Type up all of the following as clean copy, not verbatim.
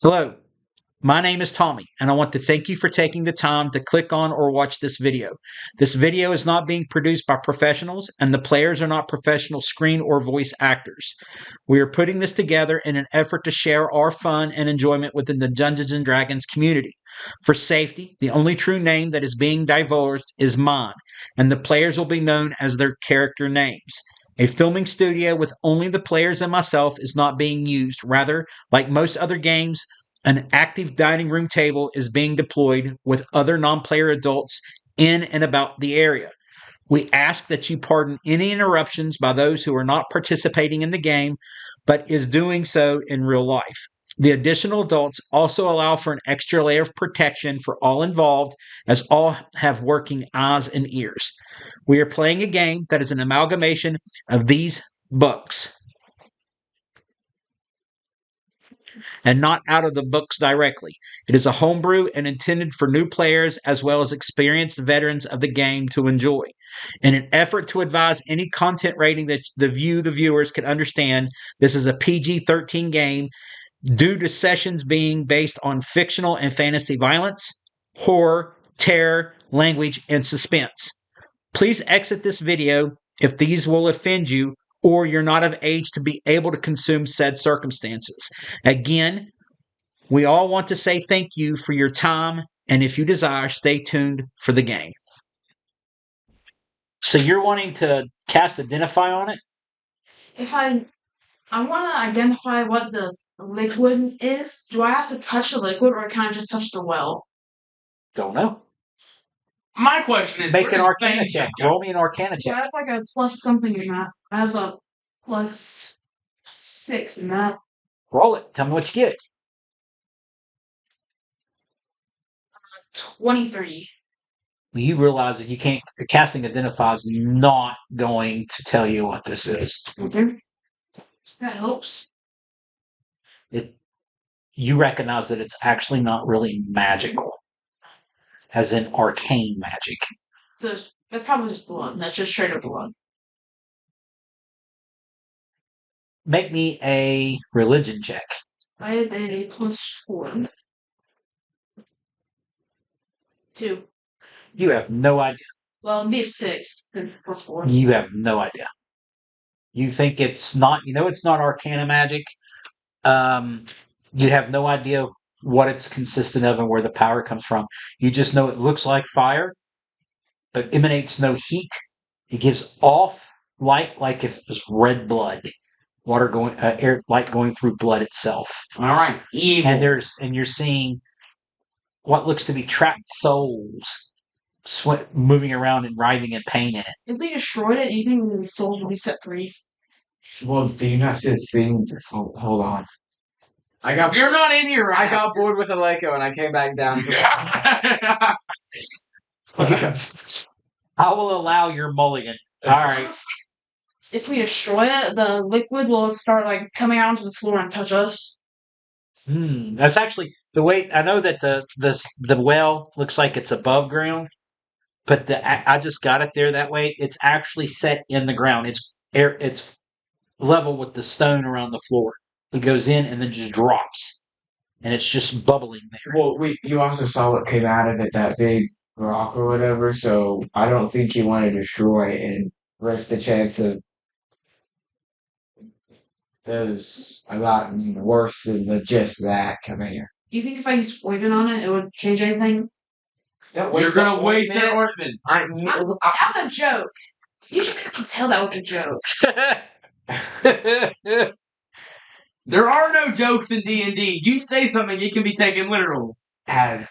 Hello, my name is Tommy, and I want to thank you for taking the time to click on or watch this video. This video is not being produced by professionals, and the players are not professional screen or voice actors. We are putting this together in an effort to share our fun and enjoyment within the Dungeons & Dragons community. For safety, the only true name that is being divulged is mine, and the players will be known as their character names. A filming studio with only the players and myself is not being used. Rather, like most other games, an active dining room table is being deployed with other non-player adults in and about the area. We ask that you pardon any interruptions by those who are not participating in the game, but is doing so in real life. The additional adults also allow for an extra layer of protection for all involved, as all have working eyes and ears. We are playing a game that is an amalgamation of these books, and not out of the books directly. It is a homebrew and intended for new players as well as experienced veterans of the game to enjoy. In an effort to advise any content rating that the viewers can understand, this is a PG-13 game due to sessions being based on fictional and fantasy violence, horror, terror, language, and suspense. Please exit this video if these will offend you or you're not of age to be able to consume said circumstances. Again, we all want to say thank you for your time, and if you desire, stay tuned for the game. So you're wanting to cast Identify on it? If I want to identify what the liquid is, do I have to touch the liquid or can I just touch the well? Don't know. My question is, Make an Arcana check. Roll me an Arcana So I check. have like a plus something in that. I have a plus 6 in that. Roll it. Tell me what you get. 23. Well, you realize that you can't. Casting Identify is not going to tell you what this is. Okay. That helps. You recognize that it's actually not really magical, as in arcane magic. So that's probably just blood. That's just straight up blood. Make me a religion check. I have a plus 4. 2. You have no idea. Well, it'd be a 6. It's plus 4. You have no idea. You think it's not, it's not arcana magic. You have no idea what it's consistent of and where the power comes from. You just know it looks like fire, but emanates no heat. It gives off light like if it was red blood. Water going, light going through blood itself. All right, evil. And you're seeing what looks to be trapped souls moving around and writhing in pain in it. If we destroyed it, do you think the souls will be set free? Well, do you not see the thing? Hold on. You're not in here, right? I got bored with Aleko and I came back down to I will allow your mulligan. All right. If we destroy it, the liquid will start like coming out onto the floor and touch us. That's actually the way. I know that the well looks like it's above ground, but I just got it there that way. It's actually set in the ground. It's level with the stone around the floor. It goes in and then just drops, and it's just bubbling there. Well, you also saw what came out of it, that big rock or whatever, so I don't think you want to destroy it and risk the chance of those a lot worse than just that coming here. Do you think if I used ointment on it, it would change anything? You're gonna waste your ointment. That was a joke. You should be able to tell that was a joke. There are no jokes in D&D. You say something, it can be taken literal. As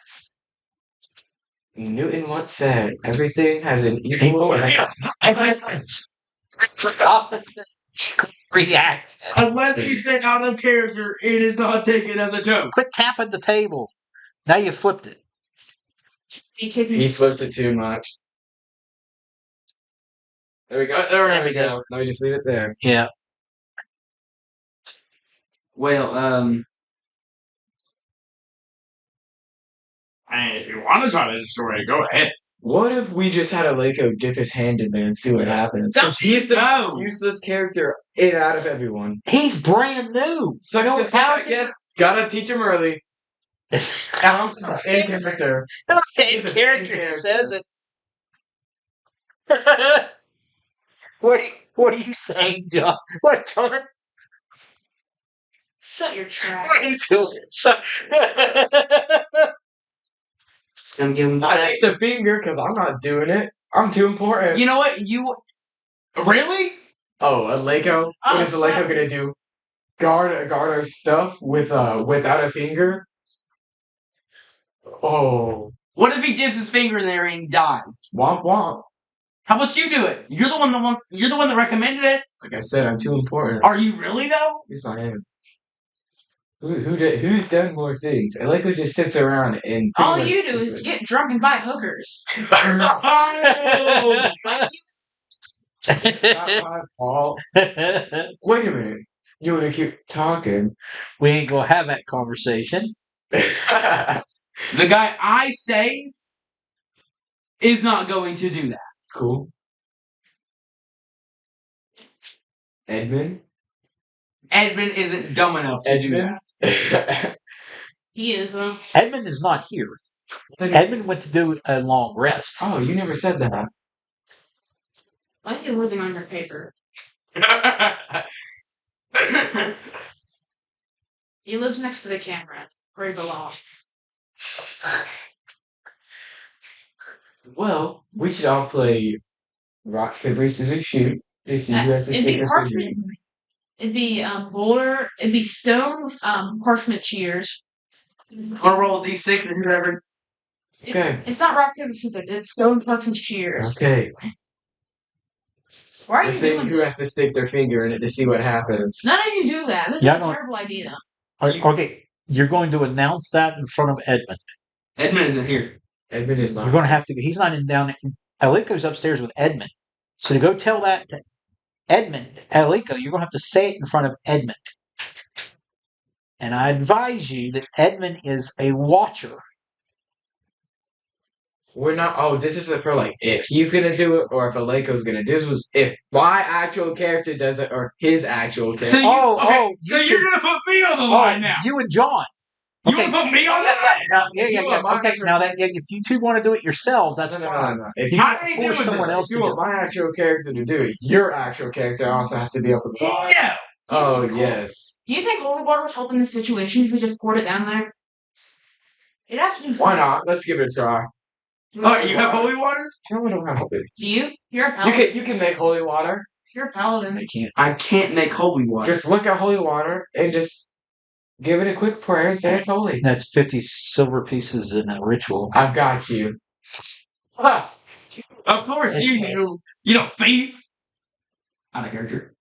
Newton once said, everything has an equal and Opposite react. Unless you say out of character, it is not taken as a joke. Quit tapping the table. Now you flipped it. He flipped it too much. There we go. There we go. Let me just leave it there. Yeah. Well, if you want to try to destroy it, go ahead. What if we just had Aleko dip his hand in there and see what happens? Because he's the No. most useless character out of everyone. He's brand new. Sucks to suck, I guess. Gotta teach him early. Al's in character. In character says it. What are you saying, John? What, John? Shut your trap. What are you doing? I'm giving I need the finger because I'm not doing it. I'm too important. You know what? You really? Oh, Aleko? What is Aleko gonna do? Guard our stuff without a finger? Oh, What if he dips his finger in there and he dies? womp womp. How about you do it? You're the one that recommended it. Like I said, I'm too important. Are you really though? Yes, I am. Who's done more things? Aleko just sits around and All you do is get drunk and buy hookers. It's not my fault. Wait a minute. You want to keep talking? We ain't gonna have that conversation. The guy I say is not going to do that. Cool. Edmund? Edmund isn't dumb enough to do that. Edmund? He is, though. Edmund is not here. Edmund went to do a long rest. Oh, you never said that. Why is he living on your paper? He lives next to the camera, where he belongs. Well, we should all play rock, paper, scissors, shoot. To see who has to It'd stick be their parchment. finger in. It'd be boulder. It'd be stone parchment shears. Wanna roll a d6 and whoever. Okay. It's not rock paper scissors. It's stone parchment shears. Okay. Why are We're you saying doing who has to stick their finger in it to see what happens. None of you do that. This Yeah, is a no. terrible idea. Okay, you're going to announce that in front of Edmund. Edmund isn't here. Edmund is not. You're going to have to. He's not in down. Aleko's upstairs with Edmund. So to go tell that to Edmund, Aleko, you're going to have to say it in front of Edmund. And I advise you that Edmund is a watcher. We're not. Oh, this isn't for like if he's gonna do it or if Aleko's gonna do it. This was if my actual character does it or his actual character. So you, so you you're should- gonna put me on the line now. You and John. You Okay. wanna put me on the line? Yeah. Okay, now that if you two want to do it yourselves, that's fine. No. If You How can't do you force do someone this? else you to do want my actual character to do it, your actual character also has to be up with the line. No. Oh yes. Do you think holy water would help in this situation if we just poured it down there? It'd have to do Why something. not? Let's give it a try. Oh, you have holy water? No, I don't have holy. Do you? You're a paladin. You can make holy water. You're a paladin. They can't. I can't make holy water. Just look at holy water and just give it a quick prayer and say it's holy. That's 50 silver pieces in a ritual. I've got you. Ah, Of course you know, thief. Out of character.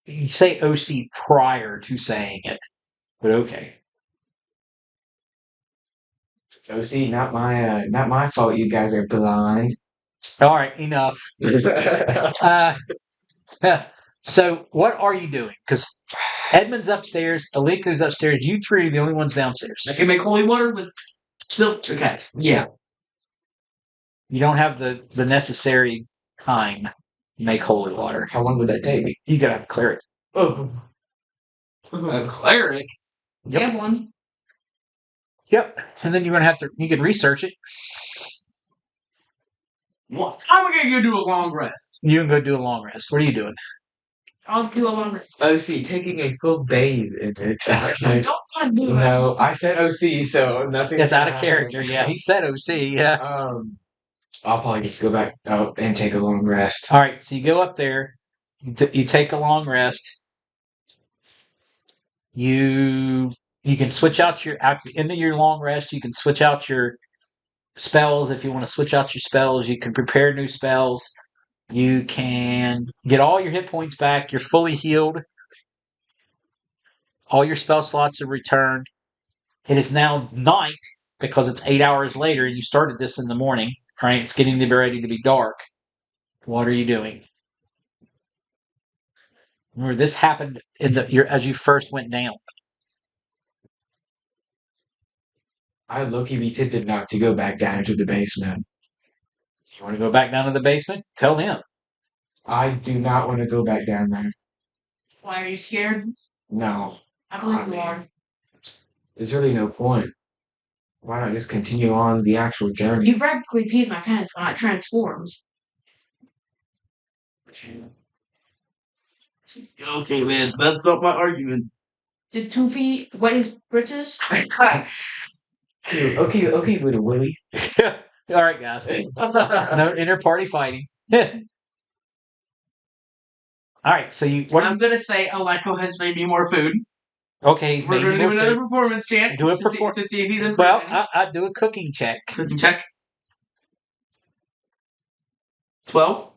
You say OC prior to saying it, but okay. OC, not my fault. You guys are blind. All right, enough. So what are you doing? Because Edmund's upstairs, Aleko's upstairs. You three are the only ones downstairs. I can make holy water with silk. Okay. Yeah. You don't have the necessary time to make holy water. How long would that take? You gotta have a cleric. Oh, A cleric. You have one. Yep. And then you're gonna have to. You can research it. What? I'm gonna go do a long rest. You can go do a long rest. What are you doing? I'll do a long rest. OC, taking a full bathe in it. Don't want to do it. No, I said OC, so nothing. It's out of character. Yeah, he said OC. Yeah. I'll probably just go back up and take a long rest. All right. So you go up there. You take a long rest. You can switch out your at the end of your long rest. You can switch out your spells if you want to switch out your spells. You can prepare new spells. You can get all your hit points back. You're fully healed. All your spell slots are returned. It is now night because it's 8 hours later, and you started this in the morning. Right? It's getting to be ready to be dark. What are you doing? Remember, this happened as you first went down. I low-key be tempted not to go back down into the basement. You want to go back down to the basement? Tell them. I do not want to go back down there. Why are you scared? No. I believe you are. There's really no point. Why not just continue on the actual journey? You practically peed my pants when I transformed. Okay, man, that's not my argument. Did 2 feet wet his britches? Okay, little Willie. All right, guys. No inter-party fighting. All right, so I'm gonna say Aleko has made me more food. Okay, he's We're made gonna more do another food. performance check Do a to see if he's improved. Well, I do a cooking check. Cooking check. 12.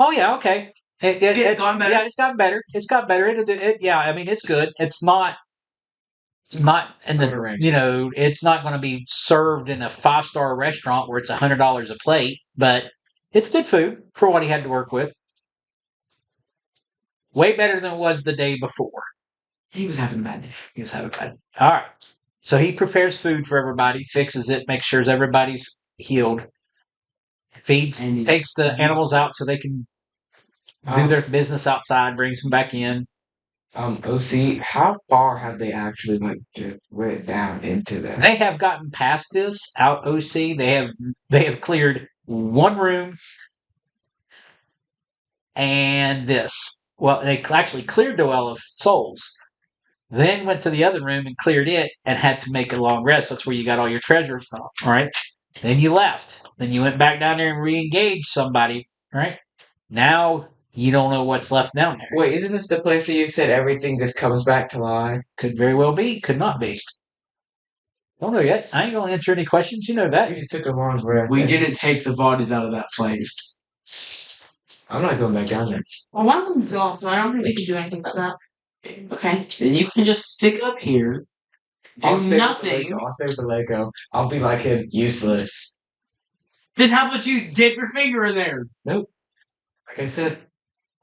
Oh yeah, okay. It's gone better. Yeah, it's got better. It's got better. Yeah, I mean, it's good. It's not in the, it's not going to be served in a 5-star restaurant where it's $100 a plate, but it's good food for what he had to work with. Way better than it was the day before. He was having a bad day. All right. So he prepares food for everybody, fixes it, makes sure everybody's healed, takes the animals out so they can do their business outside, brings them back in. OC, how far have they actually went down into that? They have gotten past this out OC. They have cleared one room and this. Well, they actually cleared the Well of Souls, then went to the other room and cleared it and had to make a long rest. That's where you got all your treasures from, right? Then you left. Then you went back down there and re-engaged somebody, right? Now you don't know what's left down there. Wait, isn't this the place that you said everything just comes back to life? Could very well be. Could not be. Don't know yet. I ain't going to answer any questions. You know that. You just took a long breath. We didn't take the bodies out of that place. I'm not going back down there. Well, one of them's off, so I don't think we can do anything about that. Okay. Then you can just stick up here, do nothing. I'll stay with the Lego. I'll be like him, useless. Then how about you dip your finger in there? Nope. Like I said,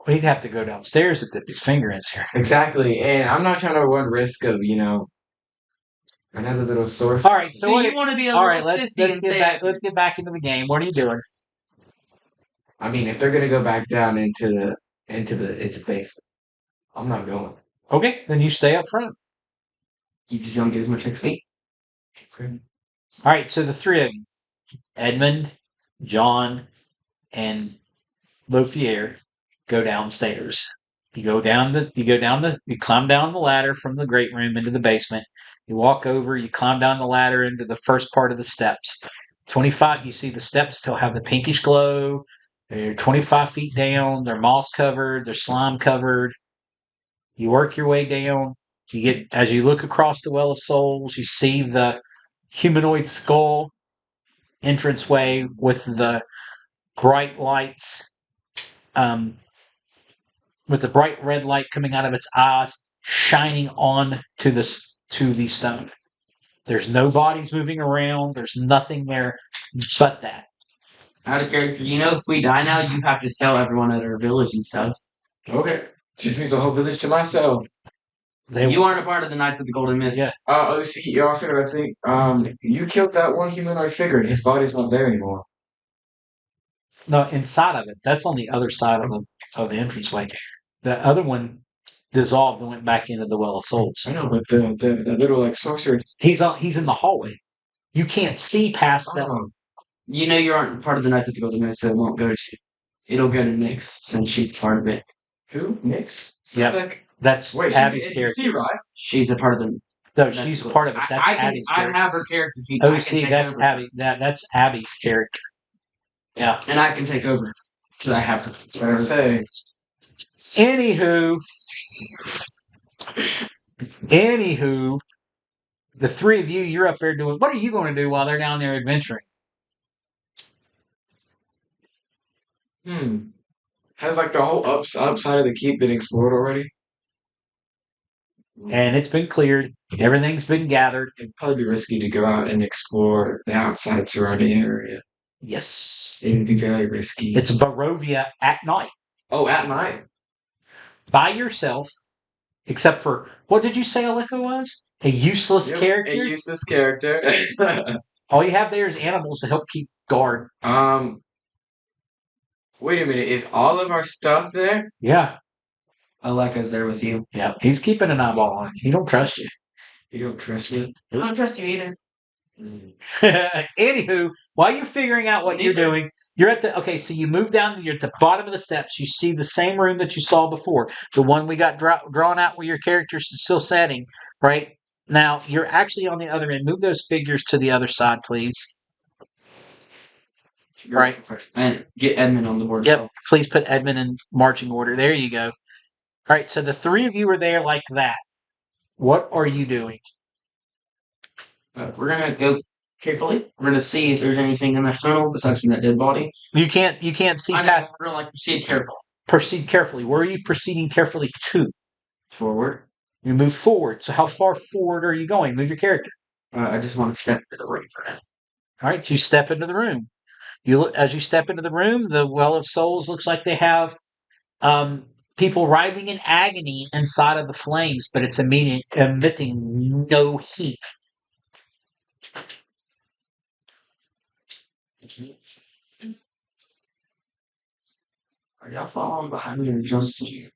We'd have to go downstairs to dip his finger in there. exactly. And I'm not trying to run risk of, another little source. All right, so you want to be a little sissy and say let's get back into the game. What are you doing? I mean, if they're gonna go back down into basement, I'm not going. Okay, then you stay up front. You just don't get as much XP. All right, so the three of you, Edmund, John, and Lofier, go downstairs. You climb down the ladder from the great room into the basement. You walk over, you climb down the ladder into the first part of the steps. 25, you see the steps still have the pinkish glow. They're 25 feet down. They're moss covered. They're slime covered. You work your way down. As you look across the Well of Souls, you see the humanoid skull entranceway with the bright lights, with the bright red light coming out of its eyes, shining on to the stone. There's no bodies moving around. There's nothing there but that. Out of character, if we die now, you have to tell everyone at our village and stuff. Okay. Just means the whole village to myself. You aren't a part of the Knights of the Golden Mist. Yeah. OC, you also gotta think, you killed that one humanoid figure and his body's not there anymore. No, inside of it. That's on the other side of the entranceway. The other one dissolved and went back into the Well of Souls. I know, but the little sorcerer. He's in the hallway. You can't see past that. You aren't part of the Knights of the Golden Mist, so it won't go to you. It'll go to Nyx, since she's part of it. Who? Nyx? Yeah. That's Abby's character. She's right? She's a part of the... No, she's part of it. That's Abby's character. I have her character sheet. OC, that's Abby. That's Abby's character. Yeah. And I can take over. Because I have her. That's what I say. Anywho, the three of you, you're up there doing... What are you going to do while they're down there adventuring? Has the whole upside of the keep been explored already? And it's been cleared. Everything's been gathered. It'd probably be risky to go out and explore the outside surrounding area. Yes. It would be very risky. It's Barovia at night. Oh, at night? By yourself, except for... What did you say Aleko was? A useless character? A useless character. All you have there is animals to help keep guard. Wait a minute, is all of our stuff there? Yeah. Aleka's there with you. Yeah. He's keeping an eyeball on you. He don't trust you. You don't trust me? I don't trust you either. Anywho, while you're figuring out what you're Neither. doing, you're at the okay. So you move down. You're at the bottom of the steps. You see the same room that you saw before, the one we got drawn out where your character's still setting. Right now, you're actually on the other end. Move those figures to the other side, please. Right. And get Edmund on the board. Yep. Please put Edmund in marching order. There you go. All right. So the three of you are there like that. What are you doing? We're gonna go carefully. We're gonna see if there's anything in that tunnel besides from that dead body. You can't see I know, past. we're gonna proceed carefully. Proceed carefully. Where are you proceeding carefully to? Forward. You move forward. So how far forward are you going? Move your character. I just want to step into the room for now. All right. So you step into the room. You look as you step into the room. The Well of Souls looks like they have people writhing in agony inside of the flames, but it's emitting no heat. Are y'all following behind me or just you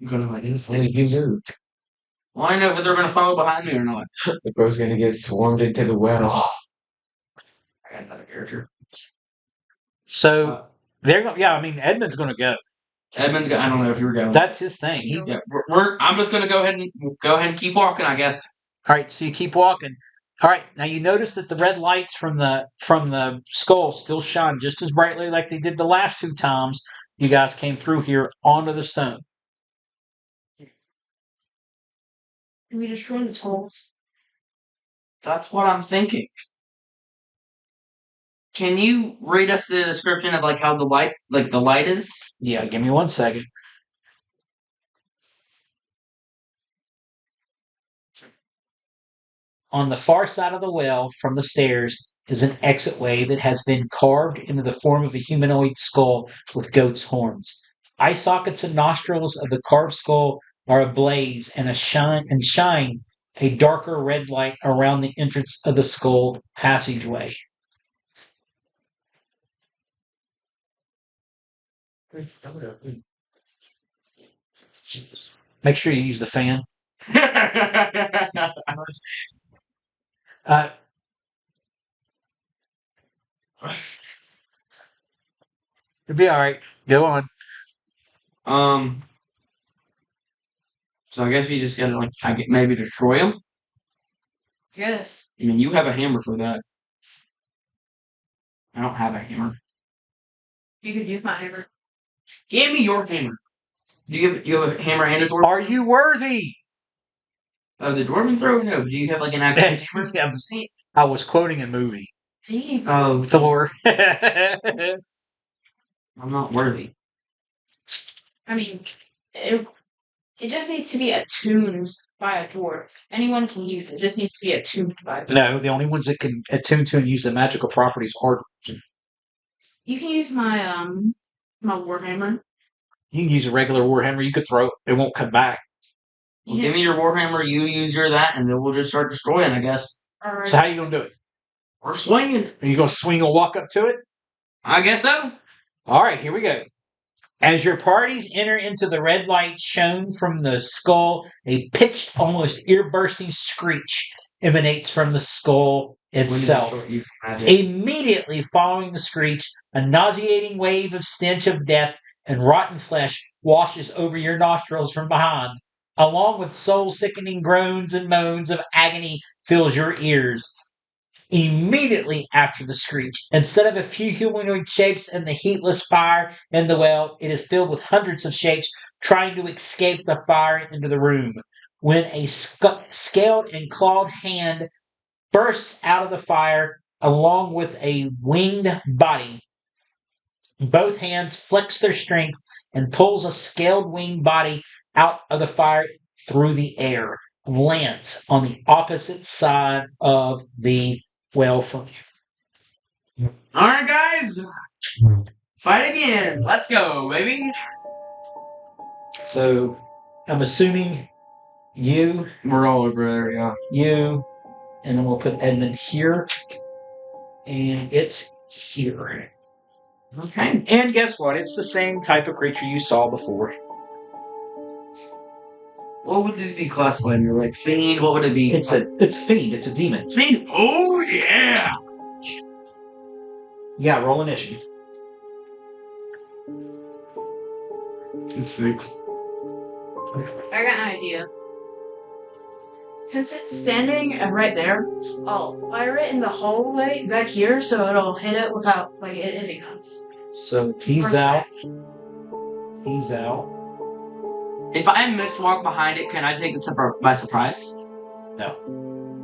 gonna like Hey, you moved. Well, I know if they're gonna follow behind me or not. The bro's gonna get swarmed into the well. I got another character. So they're going. Yeah, I mean Edmund's going to go. Edmund's got. I don't know if you were going. That's his thing. He's Yeah, I'm just gonna go ahead and keep walking, I guess. all right. So you keep walking. All right. Now you notice that the red lights from the skull still shine just as brightly like they did the last two times you guys came through here onto the stone. Can we destroy the skulls? That's what I'm thinking. Can you read us the description of like how the light is? Yeah. Give me 1 second. On the far side of the well from the stairs is an exitway that has been carved into the form of a humanoid skull with goat's horns. Eye sockets and nostrils of the carved skull are ablaze and shine a darker red light around the entrance of the skull passageway. Make sure you use the fan. Uh, It'll be all right. Go on. So I guess we just gotta maybe destroy him. Yes. I mean, you have a hammer for that. I don't have a hammer. You could use my hammer. Give me your hammer. Do you have a hammer and a dwarven? Are you worthy? Of the dwarven throw? No. Do you have like an actual hammer? I was quoting a movie. Oh, Thor. I'm not worthy. I mean, it just needs to be attuned by a dwarf. Anyone can use it. It just needs to be attuned by a dwarf. No, the only ones that can attune to and use the magical properties are. You can use my my warhammer. You can use a regular warhammer. You could throw it; it won't come back. Well, give me your warhammer. You use your that, and then we'll just start destroying. I guess. All right. So how you gonna do it? We're swinging. Are you gonna swing and walk up to it? I guess so. All right, here we go. As your parties enter into the red light shown from the skull, a pitched, almost ear-bursting screech emanates from the skull itself. Immediately following the screech, a nauseating wave of stench of death and rotten flesh washes over your nostrils from behind, along with soul-sickening groans and moans of agony fills your ears. Immediately after the screech, instead of a few humanoid shapes and the heatless fire in the well, it is filled with hundreds of shapes trying to escape the fire into the room. When a scaled and clawed hand bursts out of the fire along with a winged body, both hands flex their strength and pulls a scaled winged body out of the fire through the air, lands on the opposite side of the well from you. All right, guys. Fight again. Let's go, baby. So, I'm assuming We're all over there, yeah. you, and then we'll put Edmund here, and it's here. Okay. And guess what? It's the same type of creature you saw before. What would this be classified under? Like fiend? What would it be? It's a fiend. It's a demon. fiend. Oh yeah. Yeah, roll initiative. It's 6. I got an idea. Since it's standing right there, I'll fire it in the hallway back here so it'll hit it without it hitting us. So he's out. He's out. If I mist walk behind it, can I take it by surprise? No.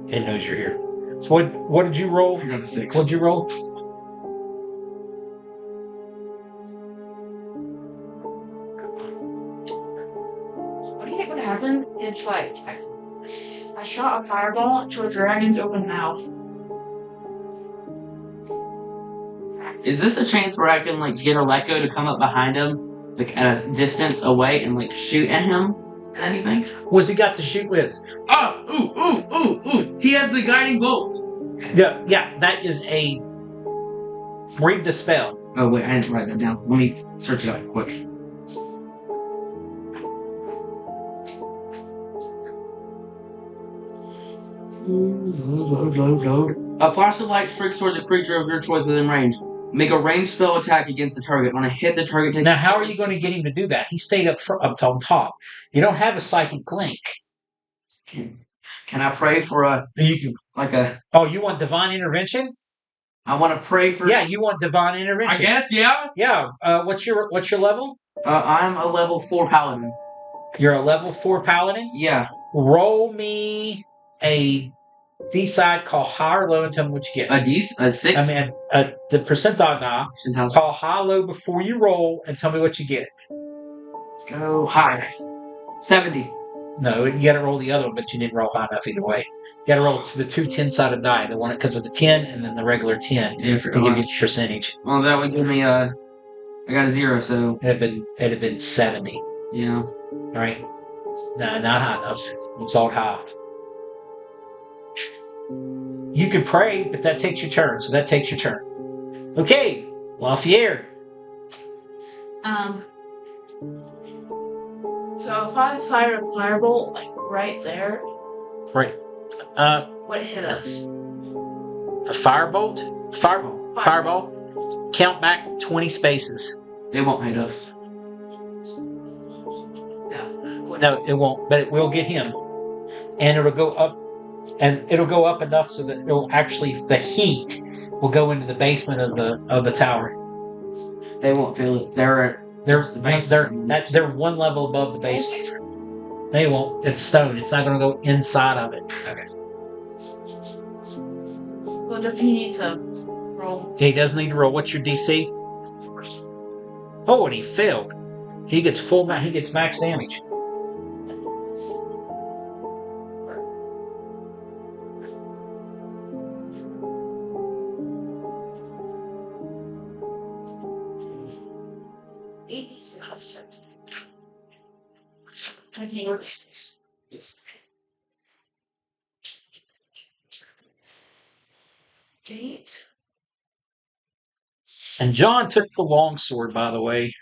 It knows you're here. So what did you roll? I got a 6. What'd you roll? What do you think would happen if I shot a fireball into a dragon's open mouth? Is this a chance where I can get Aleko to come up behind him, at a distance away, and shoot at him? Anything? What's he got to shoot with? Oh, ooh! He has the guiding bolt. Yeah, that is a read the spell. Oh wait, I didn't write that down. Let me search it up quick. Load. A flash of light streaks towards a creature of your choice within range. Make a ranged spell attack against the target. On a hit, the target takes. Now, how are you going to get him to do that? He stayed up on top. You don't have a psychic link. Can I pray for You can. Oh, you want divine intervention? I want to pray for. Yeah, you want divine intervention. I guess, yeah. Yeah. What's your level? I'm a level 4 paladin. You're a level 4 paladin? Yeah. Roll me a D-side, call high or low, and tell me what you get. A 6? I mean, the percentile die. Call high, low before you roll, and tell me what you get. Let's go high. 70. No, you got to roll the other one, but you didn't roll high enough either way. You got to roll the 2 10-sided die, the one that comes with the 10, and then the regular 10 yeah, to give you the percentage. Well, that would give me I got a 0, so It'd have been 70. Yeah. All right. No, not high enough. It's all high. You could pray, but that takes your turn. So that takes your turn. Okay, Lafayette. So if I fire a firebolt right there, Right. what hit us? A firebolt? Fireball. Count back 20 spaces. It won't hit us. No, it won't, but it will get him. And it'll go up, and it'll go up enough so that it'll actually, the heat will go into the basement of the tower. They won't feel it. They're one level above the basement. They won't. It's stone. It's not going to go inside of it. Okay. Well, does he need to roll? He does need to roll. What's your DC? Oh, and he failed. He gets He gets max damage. Yes. Date. And John took the longsword, by the way.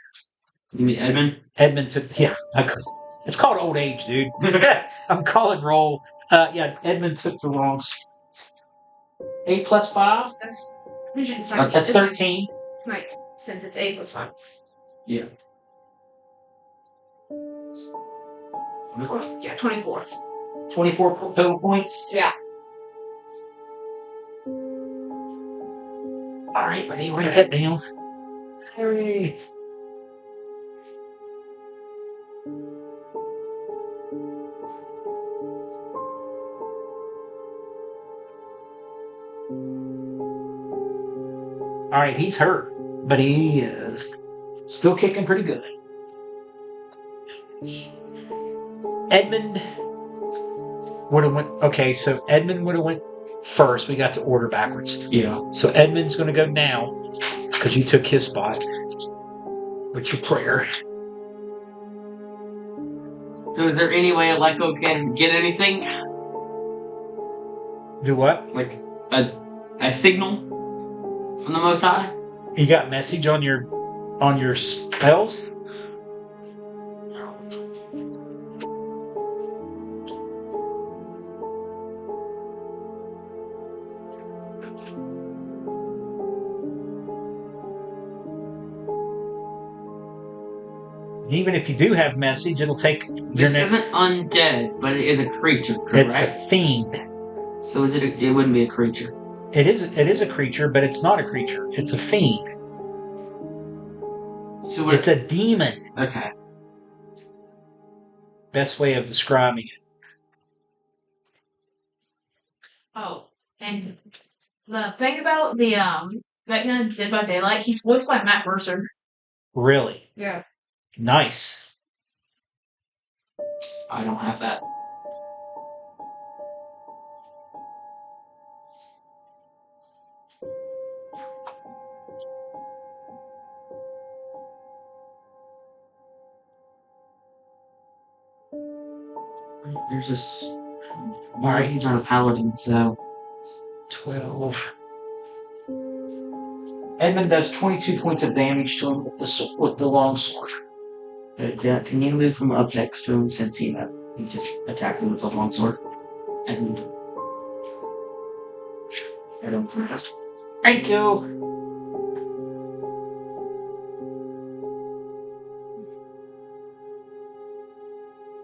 You mean Edmund? Edmund took, it's called old age, dude. I'm calling roll. Edmund took the longsword. 8 plus 5? That's 13. It's 9, since it's 8 plus 5. Yeah. Yeah, 24. 24 total points? Yeah. Alright, buddy, we're gonna head down. Hurry. Alright, he's hurt, but he is still kicking pretty good. Edmund would have went. Okay, so Edmund would have went first. We got to order backwards. Yeah. So Edmund's going to go now because you took his spot. What's your prayer? So is there any way Aleko can get anything? Do what? Like a signal from the Most High? You got message on your spells? Even if you do have message, it'll take your This next. isn't undead, but it is a creature, It's a correct? fiend. So is it? It wouldn't be a creature. It is a creature, but it's not a creature. It's a fiend. So what? It's a demon. Okay. Best way of describing it. Oh, and the thing about the Vecna Dead by Daylight, he's voiced by Matt Mercer. Really Yeah. nice. I don't have that. There's this. Alright, he's not a paladin, so 12. Edmund does 22 points of damage to him with the longsword. yeah. Can you move him up next to him since he just attacked him with the longsword? And I don't think that's Thank you.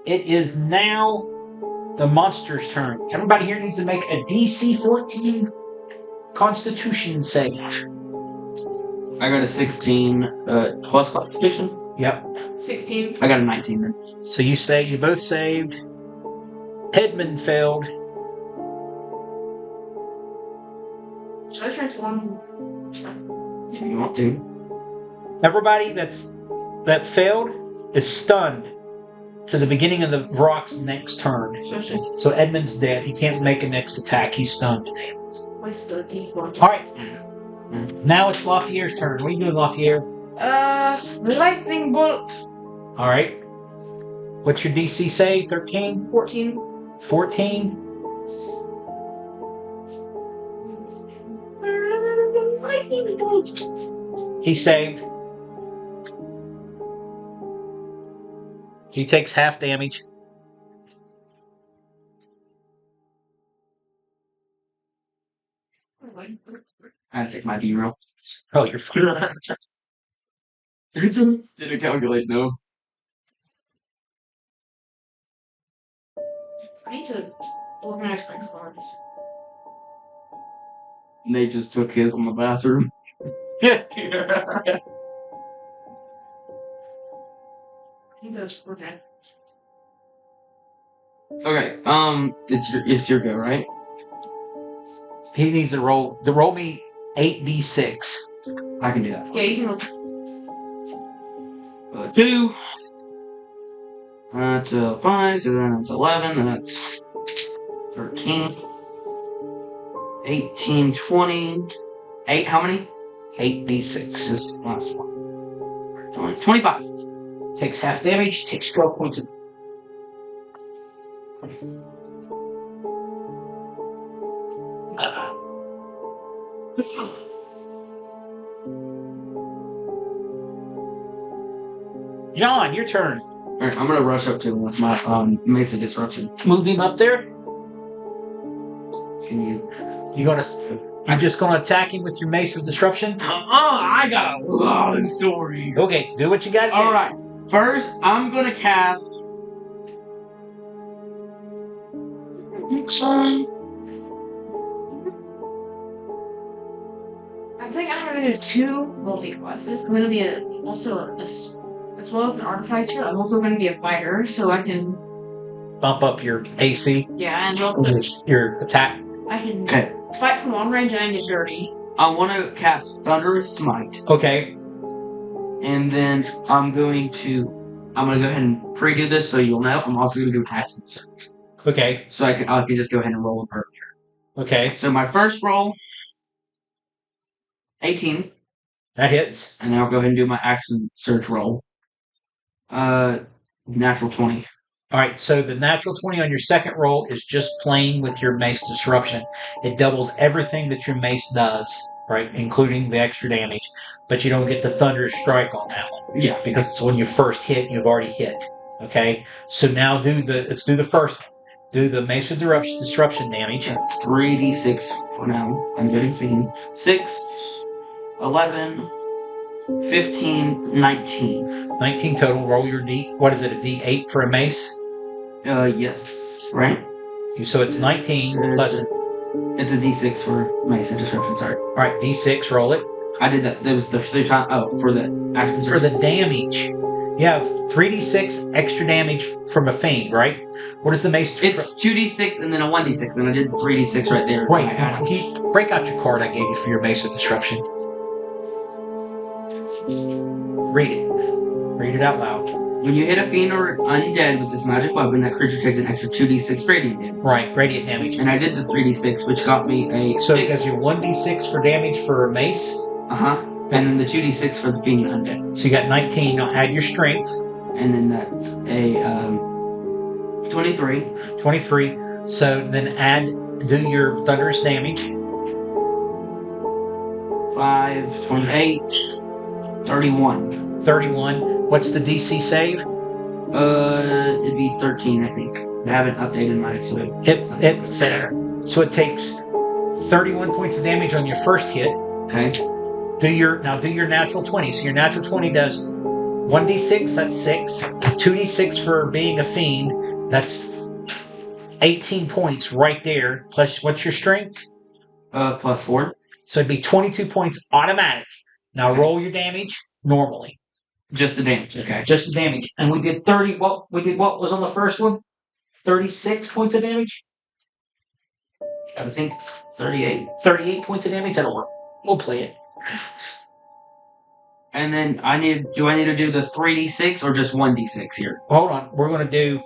It is now the monster's turn. Everybody here needs to make a DC 14 Constitution save. I got a 16 plus Constitution. Yep. 16. I got a 19 then. So you both saved. Edmund failed. Should I transform? If you want to. Everybody that failed is stunned to the beginning of the rock's next turn. So Edmund's dead. He can't make a next attack. He's stunned. What's the D4? All right. Now it's Lafayette's turn. What are you doing, Lafayette? The lightning bolt. All right. What's your DC say? 13? 14. 14? Lightning bolt. He saved. He takes half damage. I had to take my D roll. Oh, you're fine. Did it calculate? No. I need to organize my cards. Nate just took his on the bathroom. I think that's okay. Okay, it's your go, right? He needs to roll me 8d6. I can do that. Yeah, you can roll. 2. That's 5, so then it's 11, that's 13. 18, 20. 8, how many? 8d6. This last one. 20, 25. Takes half damage. Takes 12 points of. John, your turn. Alright, I'm gonna rush up to him with my Mesa Disruption. Move him up there. Can you? You're just gonna attack him with your Mace of Disruption? Oh, I got a lot of story. Okay, do what you gotta do. Alright, first I'm gonna cast. I think I'm gonna do 2 multi classes. I'm gonna be also as well as an artificer. I'm also gonna be a fighter, so I can Bump up your AC, and your attack. I can Okay, fight from long range and get dirty. I want to cast Thunderous Smite, Okay. and then I'm gonna go ahead and pre-do this so you'll know. I'm also gonna do action search, Okay. so I can just go ahead and roll them earlier. Okay. So my first roll, 18, That hits. and then I'll go ahead and do my action search roll. Natural 20. Alright, so the natural 20 on your second roll is just playing with your Mace Disruption. It doubles everything that your Mace does. right? Including the extra damage, but you don't get the thunderous strike on that one. Yeah. Because it's when you first hit, you've already hit. Okay? So now let's do the first one. Do the Mace of Disruption damage. That's 3d6 for now. I'm getting Fiend. 6, 11, 15, 19. 19 total. Roll your what is it, a D8 for a mace? Yes. Right? So it's 19 plus... It's a D6 for Mace and Disruption, sorry. Alright, D6, roll it. I did that. That was the 3 times. Oh, for the action. For the damage. You have 3d6 extra damage from a Fiend, right? What is the mace? It's 2d6 and then a 1d6, and I did 3d6 right there. Wait, break out your card I gave you for your Mace of Disruption. Read it. Read it out loud. When you hit a Fiend or undead with this magic weapon, that creature takes an extra 2d6 radiant damage. Right, radiant damage. And I did the 3d6, which got me a So 6. it gives you 1d6 for damage for a mace? Uh-huh. And then the 2d6 for the being undead. So you got 19. Now add your strength. And then that's a 23. 23. So then do your thunderous damage. 5, 28, 31. 31. What's the DC save? It'd be 13, I think. I haven't updated mine, so So it takes 31 points of damage on your first hit. Okay. Do your natural 20. So your natural 20 does 1d6, that's 6. 2d6 for being a Fiend, that's 18 points right there. Plus, what's your strength? Plus 4. So it'd be 22 points automatic. Now roll your damage normally. Just the damage, okay. Just the damage. And we did 30, what was on the first one? 36 points of damage? I think 38. 38 points of damage? That'll work. We'll play it. And then do I need to do the 3d6 or just 1d6 here? Hold on. We're going to do,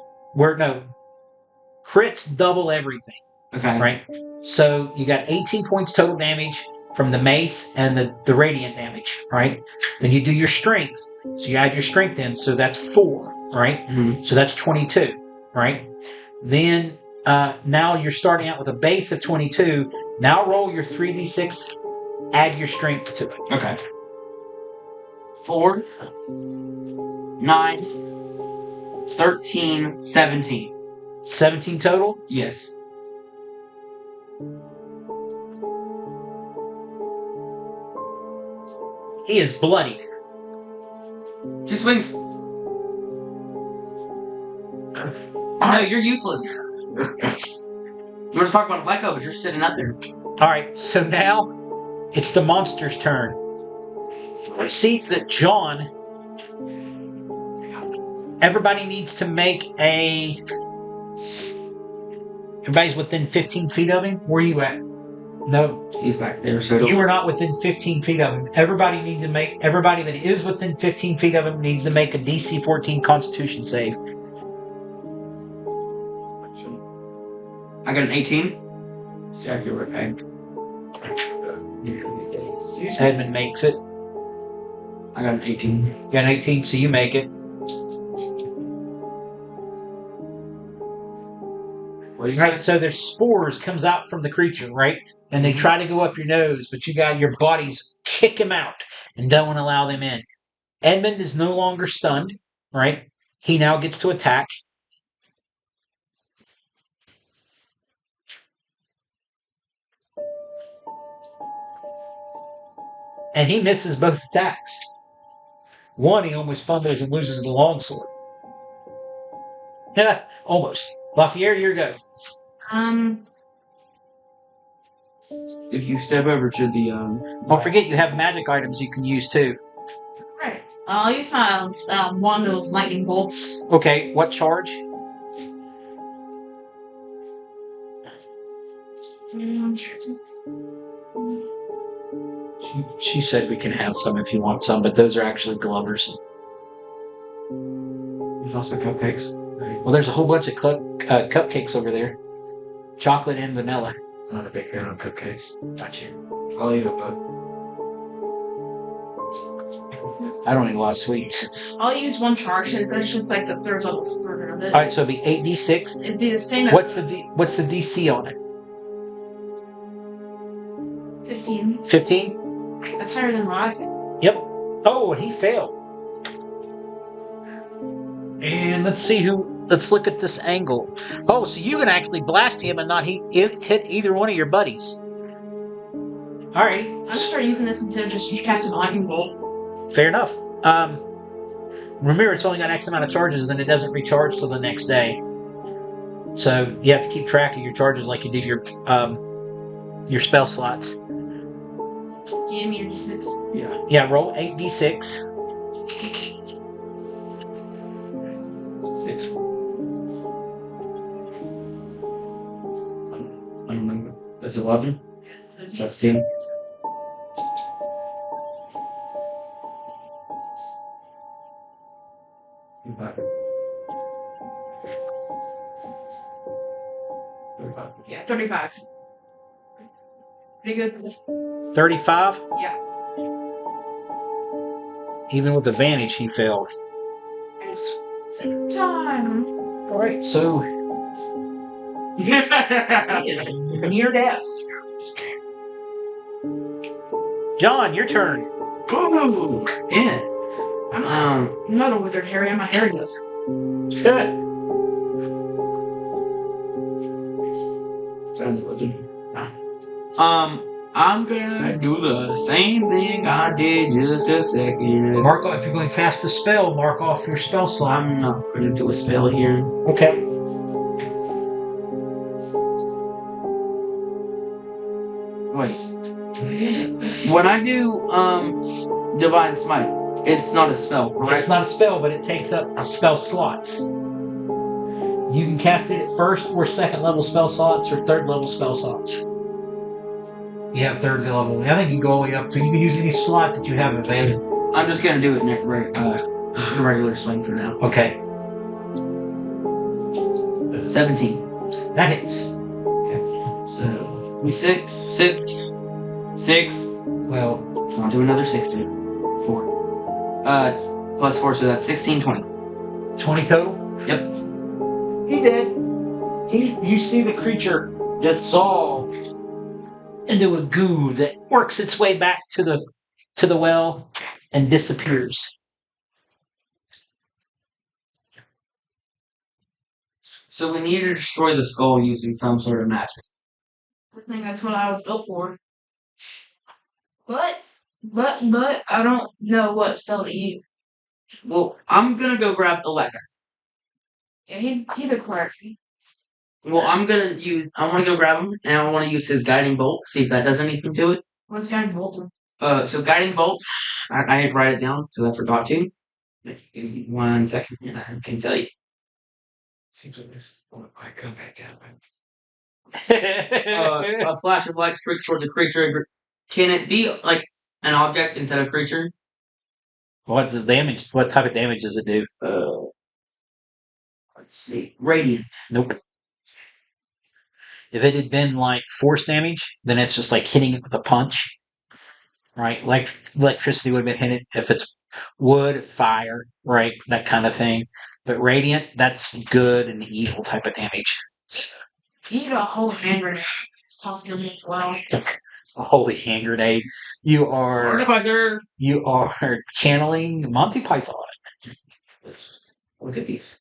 crits double everything. Okay. Right? So you got 18 points total damage from the mace and the radiant damage, right? Then you do your strength. So you add your strength in, so that's 4, right? Mm-hmm. So that's 22, right? Then now you're starting out with a base of 22. Now roll your 3d6, add your strength to it. Okay. 4, 9, 13, 17. 17 total? Yes. He is bloodied. 2 swings. No, you're useless. You want to talk about a Black Oak, but you're sitting out there. Alright, so now it's the monster's turn. It sees that John... Everybody needs to make a... Everybody's within 15 feet of him? Where are you at? No. He's back there, so You are not within 15 feet of him. Everybody that is within 15 feet of him needs to make a DC 14 Constitution save. I got an 18. See, I give it back. Edmund makes it. I got an 18. You got an 18, so you make it. Right, so there's spores comes out from the creature, right? And they try to go up your nose, but your bodies kick him out and don't allow them in. Edmund is no longer stunned, right? He now gets to attack. And he misses both attacks. One, he almost fumbles and loses the longsword. Yeah, almost. Lafayette, your go. If you step over to the Don't forget you have magic items you can use too. Right. I'll use my wand of lightning bolts. Okay, what charge? She said we can have some if you want some, but those are actually glovers. There's also cupcakes. Well, there's a whole bunch of cupcakes over there. Chocolate and vanilla. I'm not a big fan of cupcakes. Got you. I'll eat a book. I don't eat a lot of sweets. I'll use one charge since that's just like the third level version of it. All right, so it'd be 8d6. It'd be the same as What's the DC on it? 15. 15? That's higher than mine. Yep. Oh, and he failed. And let's see let's look at this angle. Oh, so you can actually blast him and not hit either one of your buddies. Alrighty. I'm gonna start using this instead of just casting lightning bolt. Fair enough. Remember, it's only got X amount of charges, and then it doesn't recharge till the next day. So you have to keep track of your charges like you did your spell slots. Give me your d6. Yeah. Yeah, roll 8d6. 6. I don't remember. That's 11. 16. Yeah, 35. Pretty good. 35. Yeah. Even with advantage, he failed. It's time. All right, so he is near death. John, your turn. Boom! Yeah. I'm not a wizard, Harry. I'm a hairy wizard. Good. I'm gonna do the same thing I did just a second ago. Mark off if you're going to cast a spell. Mark off your spell slot. I'm not gonna do a spell here. Okay. Wait. When I do Divine Smite, it's not a spell, correct? It's not a spell, but it takes up spell slots. You can cast it at first or second level spell slots or third level spell slots. You have third level. I think you can go all the way up to. You can use any slot that you have available. I'm just gonna do it in regular swing for now. Okay. 17. That hits. Okay. So 6. Well, Let's not do another 6, dude. 4. Plus 4, so that's 16, 20. 20 total? Yep. He did. You see the creature dissolve into a goo that works its way back to the well and disappears. So we need to destroy the skull using some sort of magic. I think that's what I was built for. But I don't know what spell to use. Well, I'm gonna go grab the letter. Yeah, he's a cleric. Well, I want to go grab him, and I want to use his guiding bolt, see if that does anything to it. What's guiding bolt? So guiding bolt, I had to write it down, because I forgot to. Give me 1 second, and I can tell you. Seems like this. I come back down. A flash of light streaks towards a creature. Can it be like an object instead of creature? What's the damage? What type of damage does it do? Let's see. Radiant. Nope. If it had been like force damage, then it's just like hitting it with a punch. Right? Electricity would have been hitting if it's wood, fire, right? That kind of thing. But radiant, that's good and evil type of damage. You need a whole hand grenade. Toss him as well. A holy hand grenade. You are Artificer. channeling Monty Python. Look at these.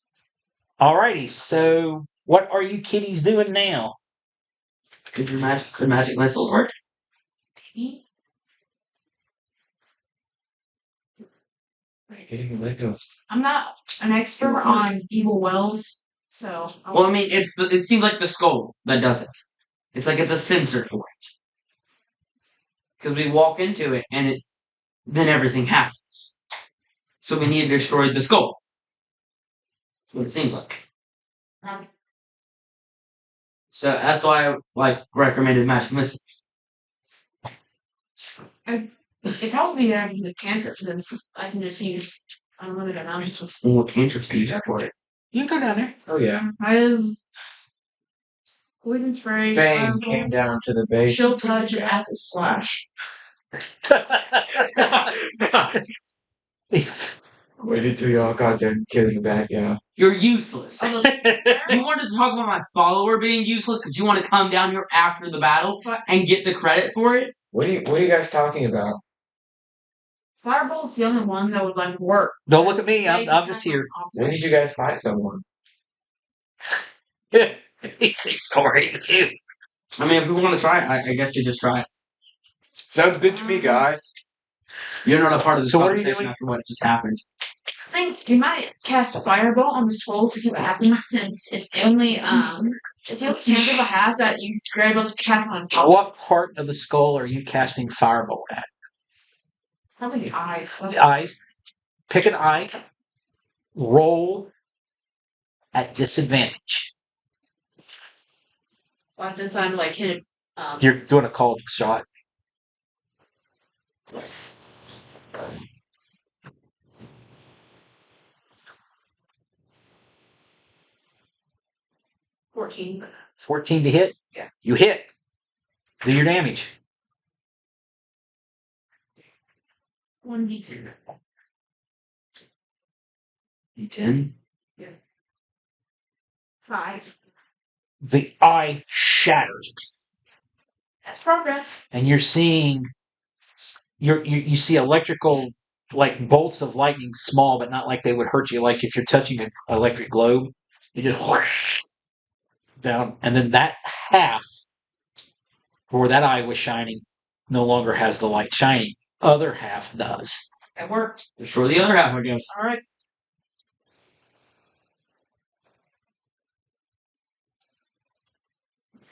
Alrighty, so what are you kiddies doing now? Could magic missiles work? I'm not an expert on evil wells, so. Well, I mean, it seems like the skull that does it. It's like it's a sensor for it. Because we walk into it, and then everything happens. So we need to destroy the skull. That's what it seems like. So that's why I recommended magic missiles. It probably be having the cantrip for this. I can just use unlimited amounts. What cantrips do you have for it? You can go down there. Oh yeah. I have poison spray. Fang came down to the base. Chill touch and acid splash. Waited till y'all got done killing that, yeah. You're useless. You wanted to talk about my follower being useless because you want to come down here after the battle and get the credit for it? What are you guys talking about? Fireball's the only one that would like work. Don't look at me. They I'm just here. When did you guys find someone? He's ignoring you. I mean, if we want to try it, I guess you just try it. Sounds good to me, guys. You're not a part of this So what are you conversation doing? after what just happened. I think you might cast Fireball on the scroll to see what happens since it's the only tangible it has that you're able to cast on top. What part of the skull are you casting Firebolt at? Probably the eyes. The eyes. Pick an eye. Roll at disadvantage. Well, since I'm like hit. You're doing a cold shot. $14. 14 to hit? Yeah. You hit. Do your damage. 1d2. D10? 5. The eye shatters. That's progress. And you're seeing you see electrical like bolts of lightning, small but not like they would hurt you, like if you're touching an electric globe. You just whoosh down, and then that half where that eye was shining no longer has the light shining. Other half does. That worked. Destroy the other half, I guess. Alright.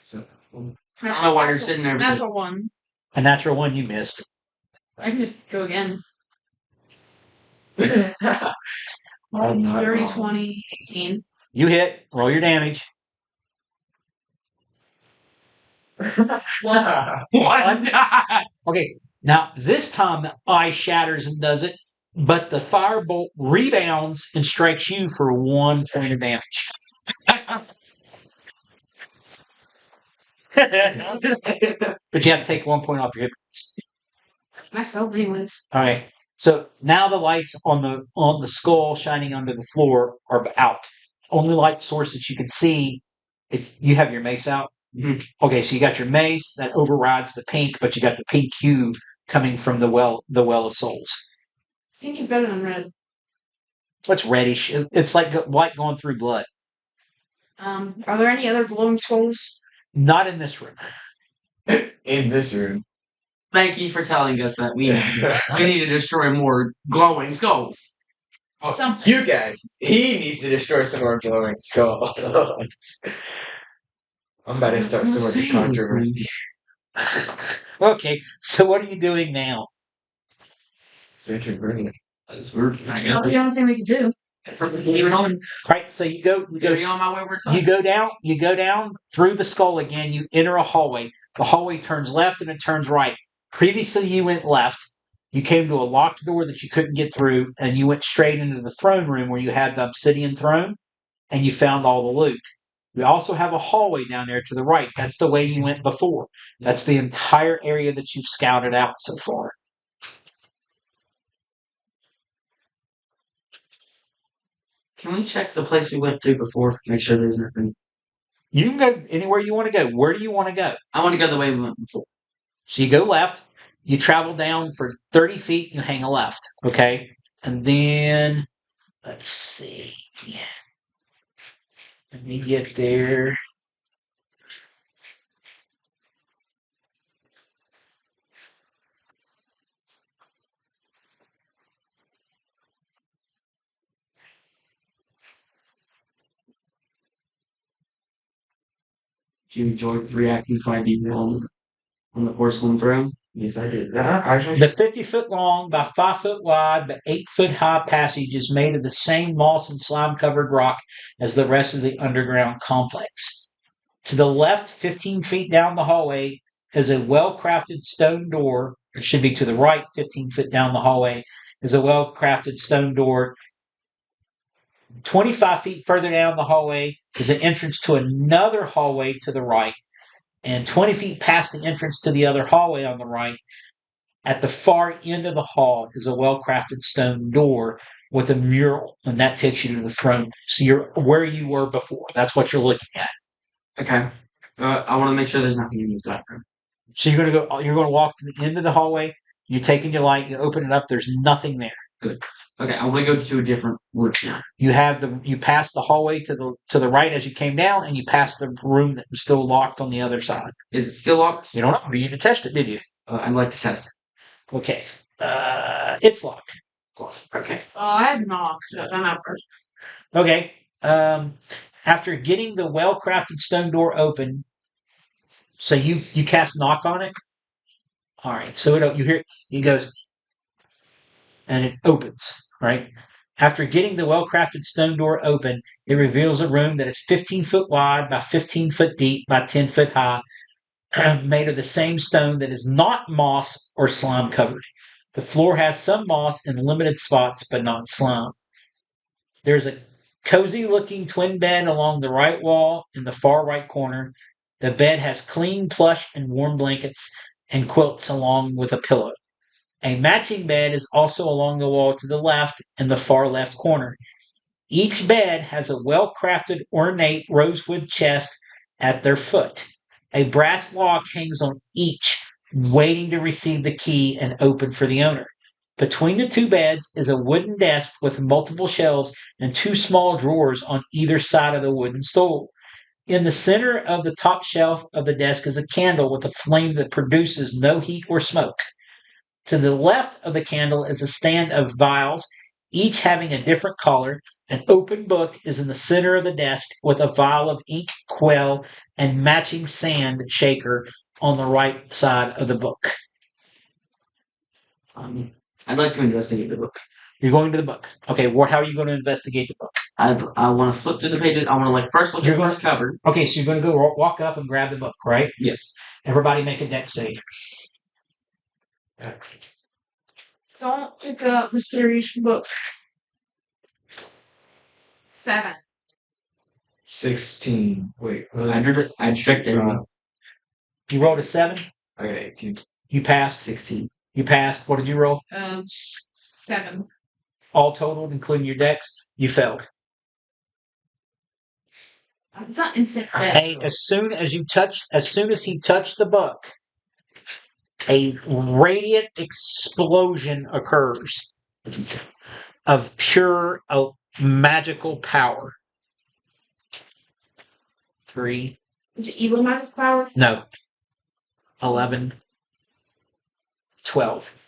So, I don't know why you're sitting there. Natural 1. A natural one you missed. I can just go again. I'm not 30, wrong. 20, 18. You hit. Roll your damage. Well, One. Okay, now this time the eye shatters and does it, but the firebolt rebounds and strikes you for 1 point of damage. But you have to take 1 point off your hit points. max out anyways. All right. So now the lights on the skull shining under the floor are out. Only light source that you can see, if you have your mace out. Mhm. Okay, so you got your mace that overrides the pink, but you got the pink hue coming from the well of souls. Pink is better than red. What's reddish? It's like light going through blood. Are there any other glowing skulls? Not in this room. In this room. Thank you for telling us that we need to destroy more glowing skulls. Something. You guys, he needs to destroy some more glowing skulls. I'm about to start some more controversy. Okay, so what are you doing now? Search and burning. That's weird. I guess That's the only thing we can do. moving on. Right, so you go Carry on my wayward son. you go down through the skull again, you enter a hallway. The hallway turns left and it turns right. Previously you went left. You came to a locked door that you couldn't get through, and you went straight into the throne room where you had the obsidian throne, and you found all the loot. We also have a hallway down there to the right. That's the way you went before. That's the entire area that you've scouted out so far. Can we check the place we went to before? Make sure there's nothing. You can go anywhere you want to go. Where do you want to go? I want to go the way we went before. So you go left, you travel down for 30 feet, you hang a left, okay? And then, let's see. Let me get there. Do you enjoy reacting to my deep on the porcelain throne? Yes, I did. Actually, The 50-foot long by 5-foot wide but 8-foot high passage is made of the same moss and slime covered rock as the rest of the underground complex. To the left, 15 feet down the hallway, is a well crafted stone door. It should be to the right, 15 feet down the hallway, is a well crafted stone door. 25 feet further down the hallway is an entrance to another hallway to the right. And 20 feet past the entrance to the other hallway on the right, at the far end of the hall is a well-crafted stone door with a mural, and that takes you to the throne. So you're where you were before. That's what you're looking at. Okay. I want to make sure there's nothing in this bathroom. So you're gonna walk to the end of the hallway. You're taking your light. You open it up. There's nothing there. Okay, I want to go to a different room now. You pass the hallway to the right as you came down, and you pass the room that was still locked on the other side. Is it still locked? You don't know. You didn't test it, did you? I'd like to test it. Okay. It's locked. Okay. I have knocks, so I'm out first. Okay. After getting the well-crafted stone door open, so you cast knock on it. All right. So you hear it goes, and it opens. Right. After getting the well-crafted stone door open, it reveals a room that is 15 foot wide by 15 foot deep by 10 foot high, made of the same stone that is not moss or slime covered. The floor has some moss in limited spots, but not slime. There's a cozy looking twin bed along the right wall in the far right corner. The bed has clean plush and warm blankets and quilts along with a pillow. A matching bed is also along the wall to the left in the far left corner. Each bed has a well-crafted, ornate rosewood chest at their foot. A brass lock hangs on each, waiting to receive the key and open for the owner. Between the two beds is a wooden desk with multiple shelves and two small drawers on either side of the wooden stool. In the center of the top shelf of the desk is a candle with a flame that produces no heat or smoke. To the left of the candle is a stand of vials, each having a different color. An open book is in the center of the desk with a vial of ink, quell, and matching sand shaker on the right side of the book. I'd like to investigate the book. You're going to the book. Okay, how are you going to investigate the book? I want to flip through the pages. I want to first look at the first cover. Okay, so you're going to go walk up and grab the book, right? Yes. Everybody make a dex save. Don't pick up mysterious book. 7. 16. Wait. I checked everything. You rolled a 7? I got 18. You passed? 16. You passed. What did you roll? 7. All totaled, including your dex, you failed. It's not instant death. Hey, as soon as he touched the book, a radiant explosion occurs of pure magical power. 3. Is it evil magic power? No. 11. 12.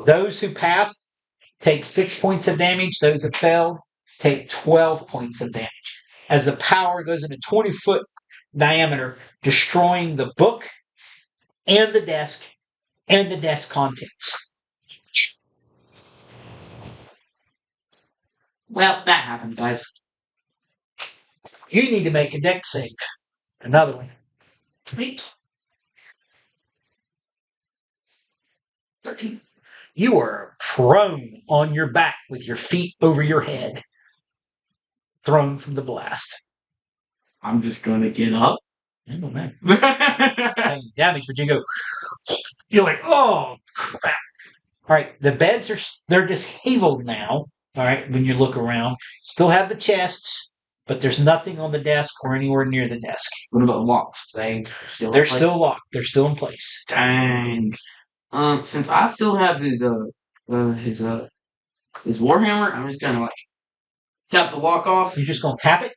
Those who passed take 6 points of damage. Those who failed take 12 points of damage. As the power goes into 20-foot diameter, destroying the book and the desk contents. Well, that happened, guys. You need to make a dex save. Another one. Wait. 13. You are prone on your back with your feet over your head, thrown from the blast. I'm just going to get up. I don't know. Damage, but you go. You're like, oh crap! All right, the beds they're disabled now. All right, when you look around, still have the chests, but there's nothing on the desk or anywhere near the desk. What about locks? They're still locked. They're still in place. Dang. Since I still have his warhammer, I'm just gonna tap the lock off. You're just gonna tap it?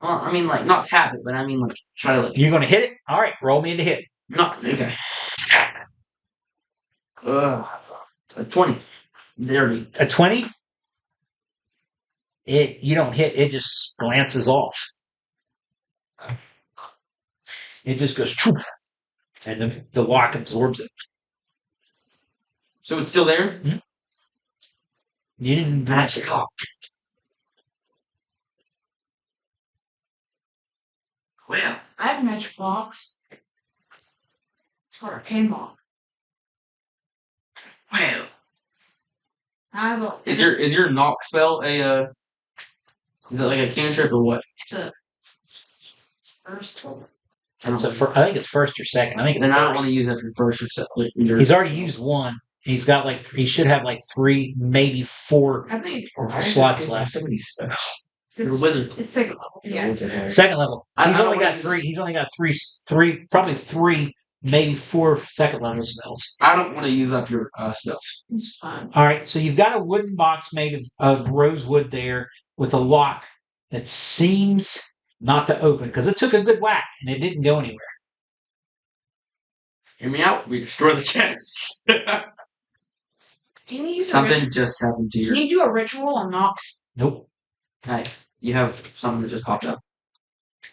I mean, not tap it, but I mean, try to You're gonna hit it? All right, roll me into hit. Not okay. A 20. Dirty. A 20? You don't hit. It just glances off. It just goes, and the lock absorbs it. So it's still there? Mm-hmm. You didn't match it off. Well, I have a magic box. Or a cane lock. well. I have a. Is your knock spell is it like a cantrip or what? It's a first one. I think it's first or second. I think it's then I don't first. want to use that for first or second. He's already used one. He's got he should have 3, maybe 4 I think slots left. You're a wizard. it's second level. Yeah. Second level. I He's don't only got wanna- 3. He's only got three, probably 3 maybe 4 second level spells. I don't want to use up your spells. It's fine. All right, so you've got a wooden box made of rosewood there with a lock that seems not to open because it took a good whack and it didn't go anywhere. Hear me out. We destroy the chest. Can you use a Something ritual? just happened to Can your. you do a ritual and knock? Nope. Hey, you have something that just popped up.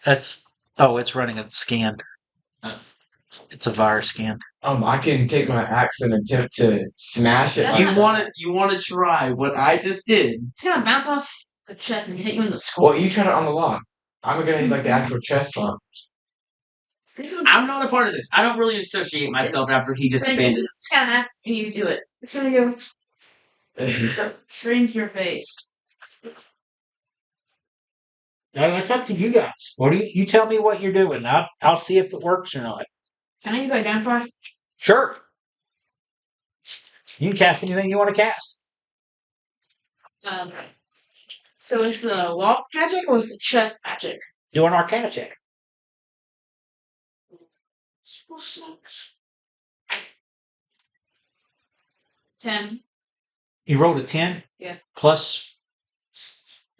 It's running a scan. Oh. It's a virus scan. I can take my axe and attempt to smash it. That's You not- want to try what I just did? It's gonna bounce off the chest and hit you in the skull. Well, you tried it on the lock. I'm gonna use like the actual chest one. I'm not a part of this. I don't really associate myself after he just abandoned us. It's gonna happen when you do it. It's gonna go straight into your face. Now, it's up to you guys. What do you tell me what you're doing? I'll see if it works or not. Can I use identify? Sure. You can cast anything you want to cast. So it's the lock magic or is the chest magic? Do an Arcana check. 10. You rolled a 10? Yeah. Plus.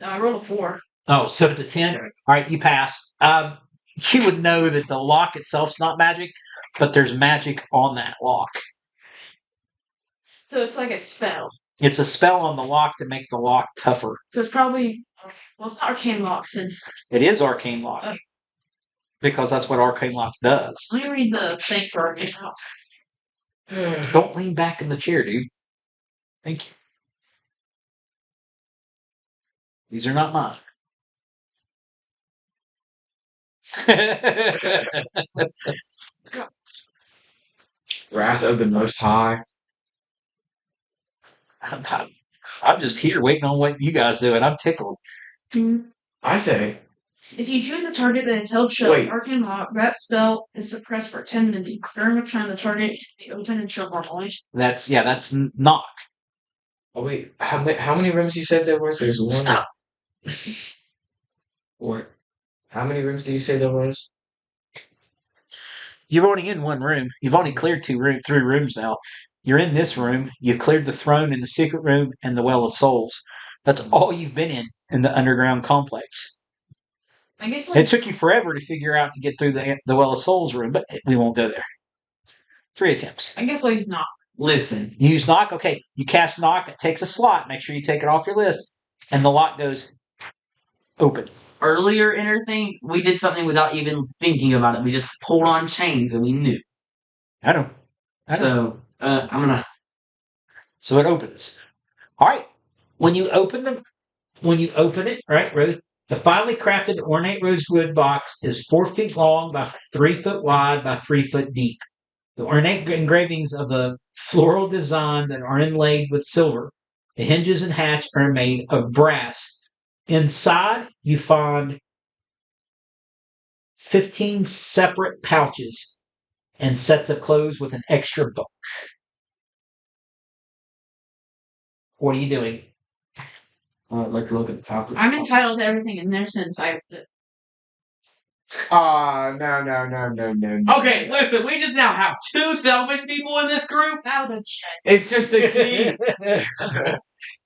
No, I rolled a 4. Oh, so it's a 10? All right, you pass. You would know that the lock itself's not magic, but there's magic on that lock. So it's like a spell. It's a spell on the lock to make the lock tougher. So it's probably, well, it's not arcane lock since. It is Arcane Lock. Okay. Because that's what Arcane Lock does. Let me read the thing for arcane lock. Don't lean back in the chair, dude. Thank you. These are not mine. Wrath of the Most High. I'm just here waiting on what you guys do, and I'm tickled. I say, If you choose a target that is held shut Wait. with arcane lock, that spell is suppressed for 10 minutes. During which time the target can be open and shut normally. That's knock. oh wait, how many rooms you said there was? There's one. Stop. Or how many rooms did you say there was? You're only in one room. You've only cleared 3 rooms now. You're in this room. You cleared the throne and the secret room and the Well of Souls. That's all you've been in the underground complex. I guess It like took you forever to figure out to get through the Well of Souls room, but we won't go there. 3 attempts. I guess like he's not. Listen, You use knock. Okay, you cast knock. It takes a slot. Make sure you take it off your list, and the lock goes open. earlier in our thing, we did something without even thinking about it. We just pulled on chains and we knew. I don't. So I'm gonna. So it opens. All right. When you open it, right, the finely crafted ornate rosewood box is 4 feet long by 3 foot wide by 3 foot deep. The ornate engravings of the floral design that are inlaid with silver. The hinges and hatch are made of brass. Inside, you find 15 separate pouches and sets of clothes with an extra book. What are you doing? I'd like to look at the top. I'm entitled to everything in there since I. No. Okay, listen. We just now have 2 selfish people in this group. Now the check. It's just a key.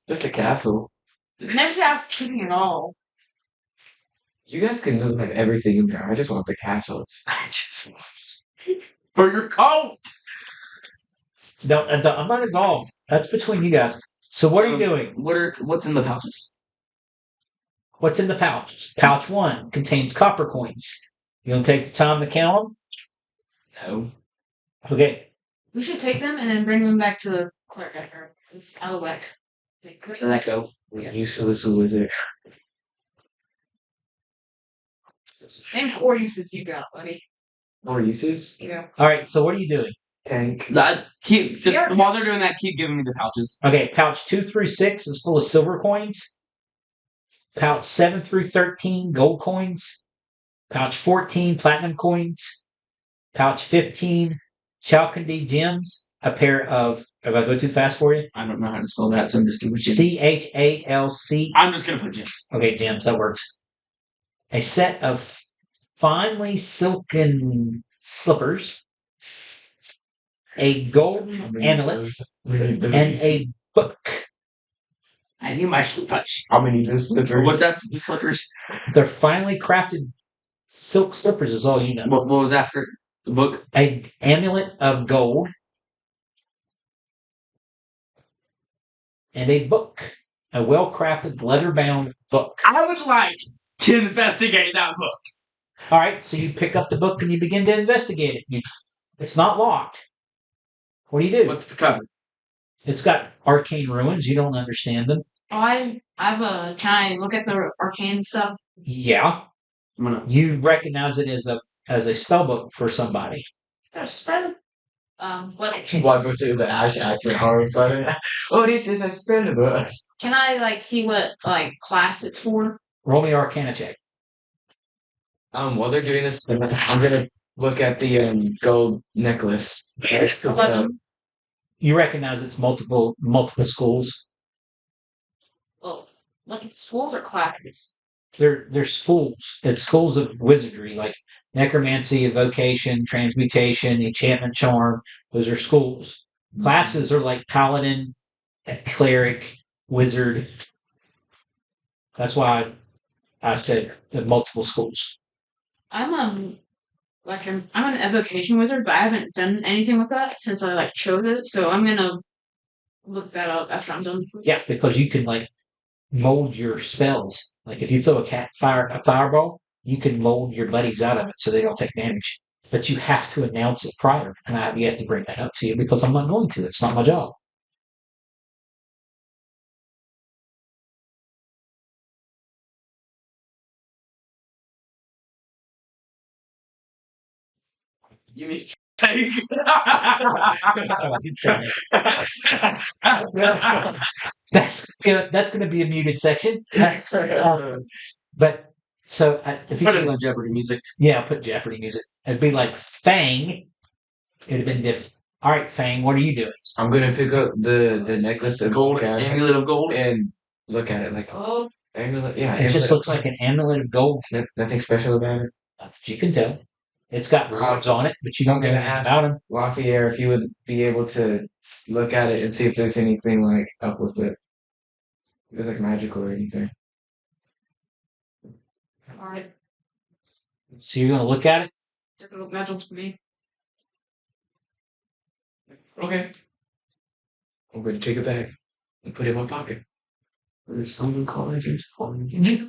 Just a castle. Never say housekeeping at all. You guys can look at everything in there. I just want the castles. I just for your coat. I'm not involved. That's between you guys. So what are you doing? What's in the pouches? What's in the pouches? Pouch 1 contains copper coins. You gonna take the time to count No. them? Okay. We should take them and then bring them back to the clerk after this Alawek. Where does that go? Useless wizard. Name 4 uses you got, buddy. More uses? Yeah. All right. So what are you doing? Tank. While they're doing that, keep giving me the pouches. Okay. Pouch 2 through 6 is full of silver coins. Pouch 7 through 13 gold coins. Pouch 14 platinum coins. Pouch 15 Chalcony gems. A pair of. If I go too fast for you? I don't know how to spell that, so I'm just gonna put gems. CHALC. I'm just gonna put gems. Okay, gems. That works. A set of finely silken slippers. a gold amulet, and a book. I need my slippers. How many new slippers? What's that for the slippers? They're finely crafted silk slippers is all you know. What was after the book? A amulet of gold and a book. A well-crafted, leather-bound book. I would like to investigate that book. All right, so you pick up the book and you begin to investigate it. It's not locked. What do you do? What's the cover? It's got arcane ruins. You don't understand them. I have a. Can I look at the arcane stuff? Yeah, I'm gonna. you recognize it as a spell book for somebody. There's spell. What? Why go to the Ash accent all of a sudden? Oh, this is a spell book. Can I like see what like class it's for? Roll me Arcana check. While they're doing this, I'm gonna look at the gold necklace. 11. You recognize it's multiple schools. Well, what schools or classes? They're schools. It's schools of wizardry, like necromancy, evocation, transmutation, enchantment, charm. Those are schools. Classes are like paladin, cleric, wizard. That's why I said the multiple schools. I'm an evocation wizard, but I haven't done anything with that since I like chose it. So I'm gonna look that up after I'm done with this. Yeah, because you can like mold your spells. Like if you throw a fireball, you can mold your buddies out of it so they don't take damage. But you have to announce it prior, and I have yet to bring that up to you because I'm not going to. It's not my job. You mean take? I did say that. That's going to be a muted section. But so if you Put in the Jeopardy music. yeah, I'll put Jeopardy music. It'd be like Fang. It'd have been different. All right, Fang, what are you doing? I'm gonna pick up the necklace of Gold, amulet of gold. and look at it like Oh, amulet. Yeah, It just looks like an amulet of gold. nothing special about it. Not that you can tell. It's got rods on it, but you don't know gonna anything ask- about them. Lafayette, if you would be able to look at it and see if there's anything like up with it. If it's like magical or anything. all right. So you're going to look at it. Doesn't look magical to me. Okay. I'm going to take it back and put it in my pocket. There's something called agents for me.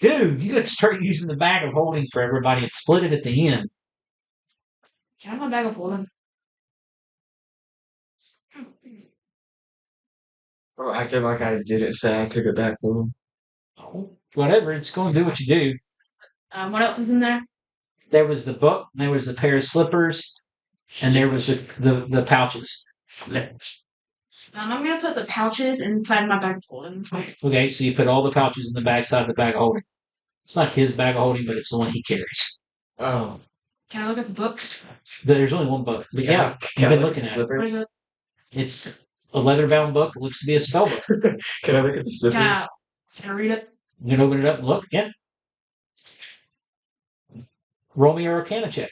Dude, you got to start using the bag of holding for everybody and split it at the end. Can I have my bag of holding? Bro, acting like I didn't say I took it back for him. Whatever, it's going to do what you do. What else is in there? There was the book, and there was the pair of slippers, and there was the pouches. I'm gonna put the pouches inside my bag of holding. Okay, so you put all the pouches in the backside of the bag of holding. It's not his bag of holding, but it's the one he carries. Oh. Can I look at the books? There's only one book. But yeah, you've been looking at it. What is it? It's a leather-bound book. It looks to be a spell book. Can I look at the slippers? Can I read it? You can open it up and look. Yeah. Roll me your Arcana check.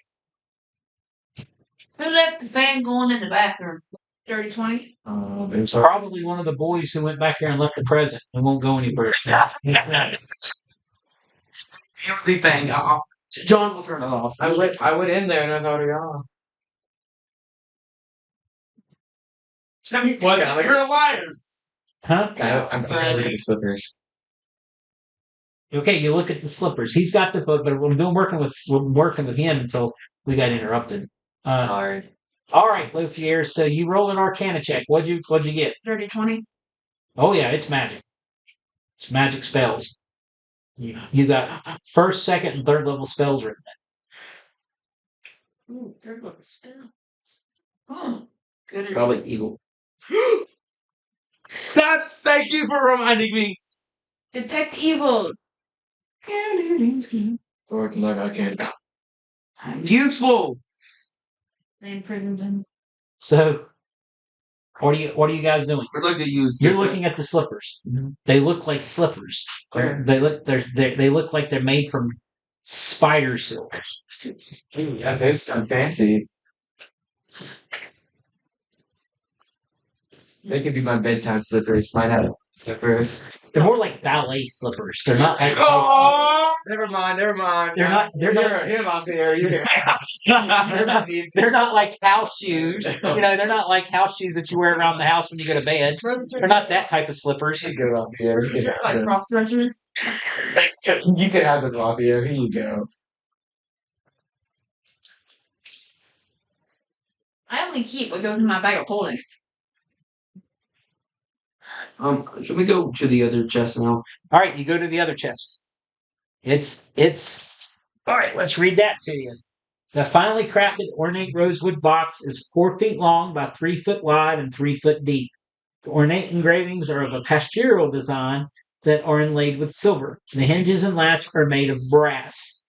Who left the fan going in the bathroom? Dirty 20? It's all right. Probably one of the boys who went back there and left the present and won't go anywhere. It would be Fang. John will turn it off. I went in there and it was already on. What? You're a liar. Huh? I'm looking at the slippers. Okay, you look at the slippers. He's got the foot, but we're working with him until we got interrupted. Sorry. All right, Luthier. So you roll an Arcana check. What'd you get? Dirty 20? Oh yeah, it's magic. It's magic spells. You got first, second, and third level spells written. Ooh, third level spells. Oh, good. Probably evil. Thank you for reminding me. Detect evil. Or like I can't. I'm useful. They imprisoned him. So, what are you guys doing? I'd like to use. You're looking at the slippers. They look like slippers. Okay. They look like they're made from spider silk. Yeah, those sound fancy. They could be my bedtime slippers. Might have slippers. They're more like ballet slippers. They're not like Oh, never mind. They're not. They're not. Here, my here. You can. They're not like house shoes. They're not like house shoes that you wear around the house when you go to bed. They're not that type of slippers. You go off here. You can Like have rock treasure. them. You can have the coffee here. Here you go. I only keep what goes in my bag of holding. Can we go to the other chest now? All right, you go to the other chest. It's all right. Let's read that to you. The finely crafted ornate rosewood box is 4 feet long by 3 foot wide and 3 foot deep. The ornate engravings are of a pastoral design that are inlaid with silver. The hinges and latch are made of brass.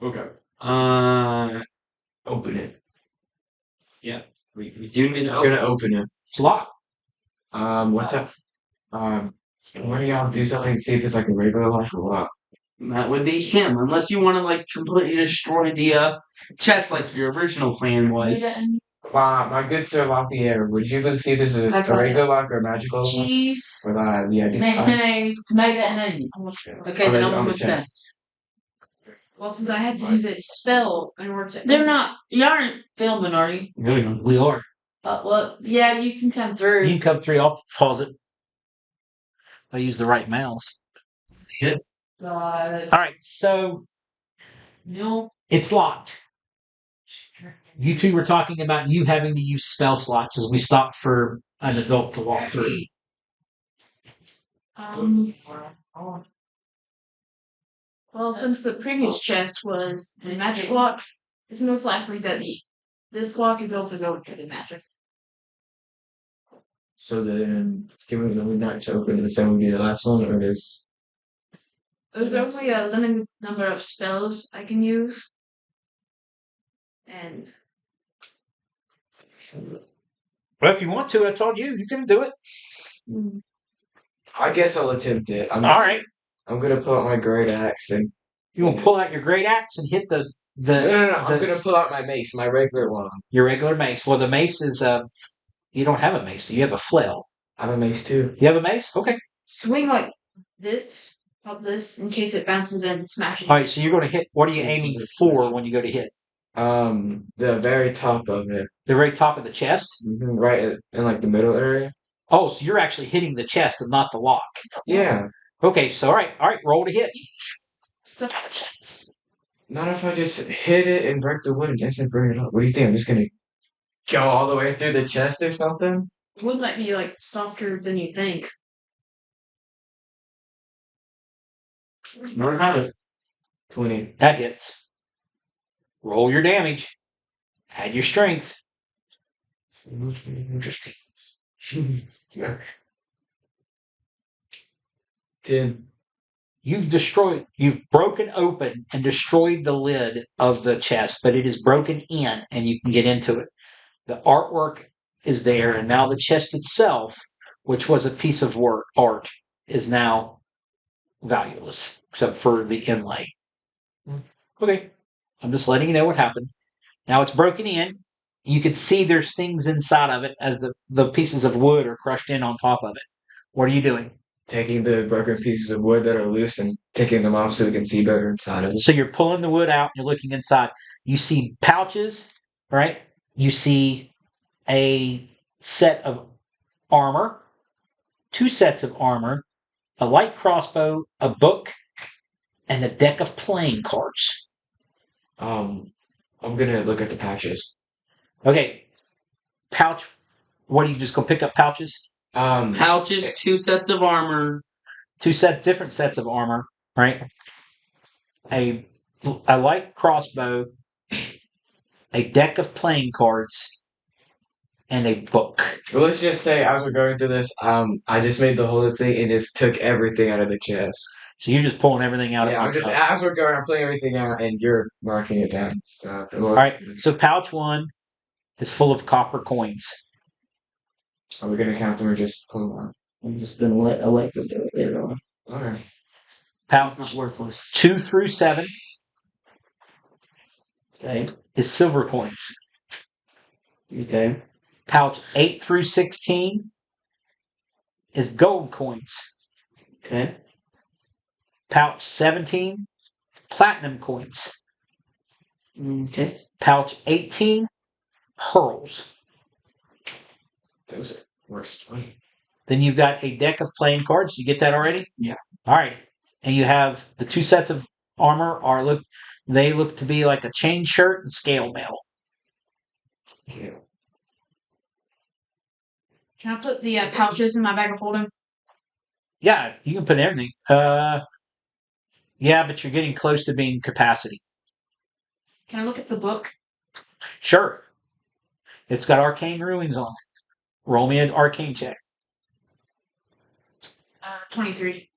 Okay. Open it. We do need to I'm gonna open it. It's locked. What's up? Why do y'all do something to see if it's like a regular lock or what? That would be him, unless you want to like completely destroy the chest like your original plan was. My good Sir Lapierre, would you look to see if this is a regular lock or a magical lock? Cheese, Or the idea? mayonnaise, tomato, and onion. Okay, then I'm On the almost done. chest. Well, since I had to use a spell in order to. They're not. You aren't filming, are you? We are. Well, yeah, you can come through. You can come through. I'll pause it. I use the right mouse. God. All right, so No. it's locked. You two were talking about you having to use spell slots as we stopped for an adult to walk through. Well, since the previous chest was a magic lock, it's most likely that this lock is also going to be magic. So then, can we not just open the same would be the last one, or there's... There's only a limited number of spells I can use. And Well, if you want to, it's on you. You can do it. I guess I'll attempt it. All right. I'm gonna pull out my great axe and... You want to pull out your great axe and hit the No. I'm gonna pull out my mace, my regular one. your regular mace. Well, the mace is you don't have a mace. You have a flail. I have a mace too. You have a mace? Okay. swing like this, up this, in case it bounces in and smashes. All right. So you're going to hit. What are you aiming for when you go to hit? The very top of it. The very top of the chest. Right in like the middle area. Oh, so you're actually hitting the chest and not the lock. Yeah. Okay. So all right. Roll to hit. Stuff the chest. Not if I just hit it and break the wood and instantly bring it up. What do you think? I'm just gonna go all the way through the chest or something? Wood might be like softer than you think. Never had it. 20. That hits. Roll your damage. Add your strength. 10. You've broken open and destroyed the lid of the chest, but it is broken in and you can get into it. The artwork is there, and now the chest itself, which was a piece of art, is now valueless, except for the inlay. Okay. I'm just letting you know what happened. Now it's broken in. You can see there's things inside of it as the pieces of wood are crushed in on top of it. What are you doing? Taking the broken pieces of wood that are loose and taking them off so we can see better inside of it. So you're pulling the wood out and you're looking inside. You see pouches, right? You see a set of armor, 2 sets of armor, a light crossbow, a book, and a deck of playing cards. I'm gonna look at the pouches. Okay. Pouch. What are you just gonna pick up pouches? Pouches, 2 sets of armor. 2 different sets of armor, right? A light crossbow, a deck of playing cards, and a book. Well, let's just say as we're going through this, I just made the whole thing and just took everything out of the chest. So you're just pulling everything out. Yeah, of I'm just as we're going, I'm pulling everything out, and you're marking it down. All right. So pouch 1 is full of copper coins. Are we gonna count them or just pull them out? I'm just gonna let Alexa do it later on. Alright. Pouch It's not worthless. 2 through 7 Okay. is silver coins. Okay. Pouch 8 through 16 is gold coins. Okay. Pouch 17, platinum coins. Okay. Pouch 18, pearls. Those are worst. Then you've got a deck of playing cards. You get that already? Yeah. All right. And you have the 2 sets of armor they look to be like a chain shirt and scale mail. Yeah. Can I put the pouches in my bag of holding? Yeah, you can put everything. Yeah, but you're getting close to being capacity. Can I look at the book? Sure. It's got arcane ruins on it. Roll me an arcane check. 23.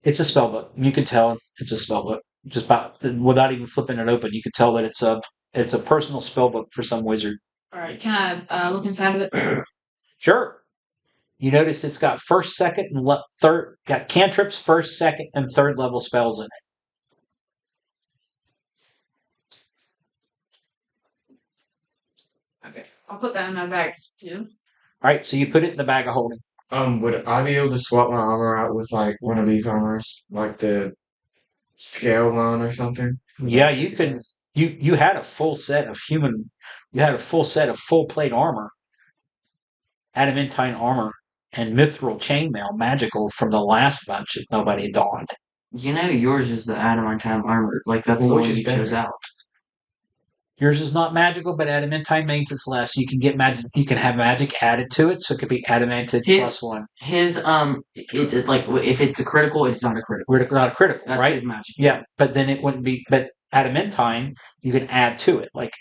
It's a spell book. You can tell it's a spell book. Just without even flipping it open, you can tell that it's a personal spell book for some wizard. All right. Can I look inside of it? Sure. You notice it's got first, second, and third. Got cantrips, first, second, and third level spells in it. Okay. I'll put that in my bag too. All right, so you put it in the bag of holding. Would I be able to swap my armor out with like one of these armors, like the scale one or something? Yeah, you can. You had a full set of human. You had a full set of full plate armor, adamantine armor, and mithril chainmail magical from the last bunch that nobody donned. You know, yours is the adamantine armor. Like, that's Well, the which one is you chose better? out. Yours is not magical, but adamantine means it's less. You can get magic. You can have magic added to it, so it could be adamanted +1. His, like, if it's a critical, it's not a critical. Not a critical, That's right? his magic. Yeah, but then it wouldn't be. But adamantine, you can add to it. Like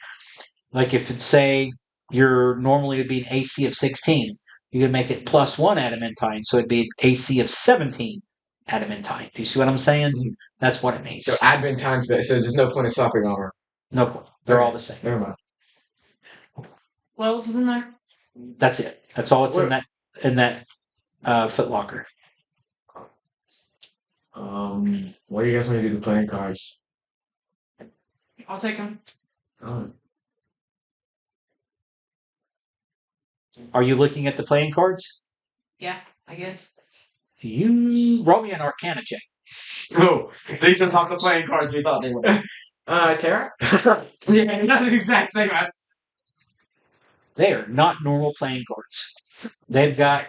if it's say your normally would be an AC of 16, you can make it +1 adamantine, so it'd be an AC of 17 adamantine. Do you see what I'm saying? Mhm. That's what it means. So adamantine, so there's no point in swapping armor. No, they're all the same. Never mind. What else is in there? That's it. That's all it's in that footlocker. What do you guys want to do with playing cards? I'll take them. Are you looking at the playing cards? Yeah, I guess. You roll me an Arcana check. Oh, these are not the playing cards we thought they were. Tara? Yeah, not the exact same. They are not normal playing cards. They've got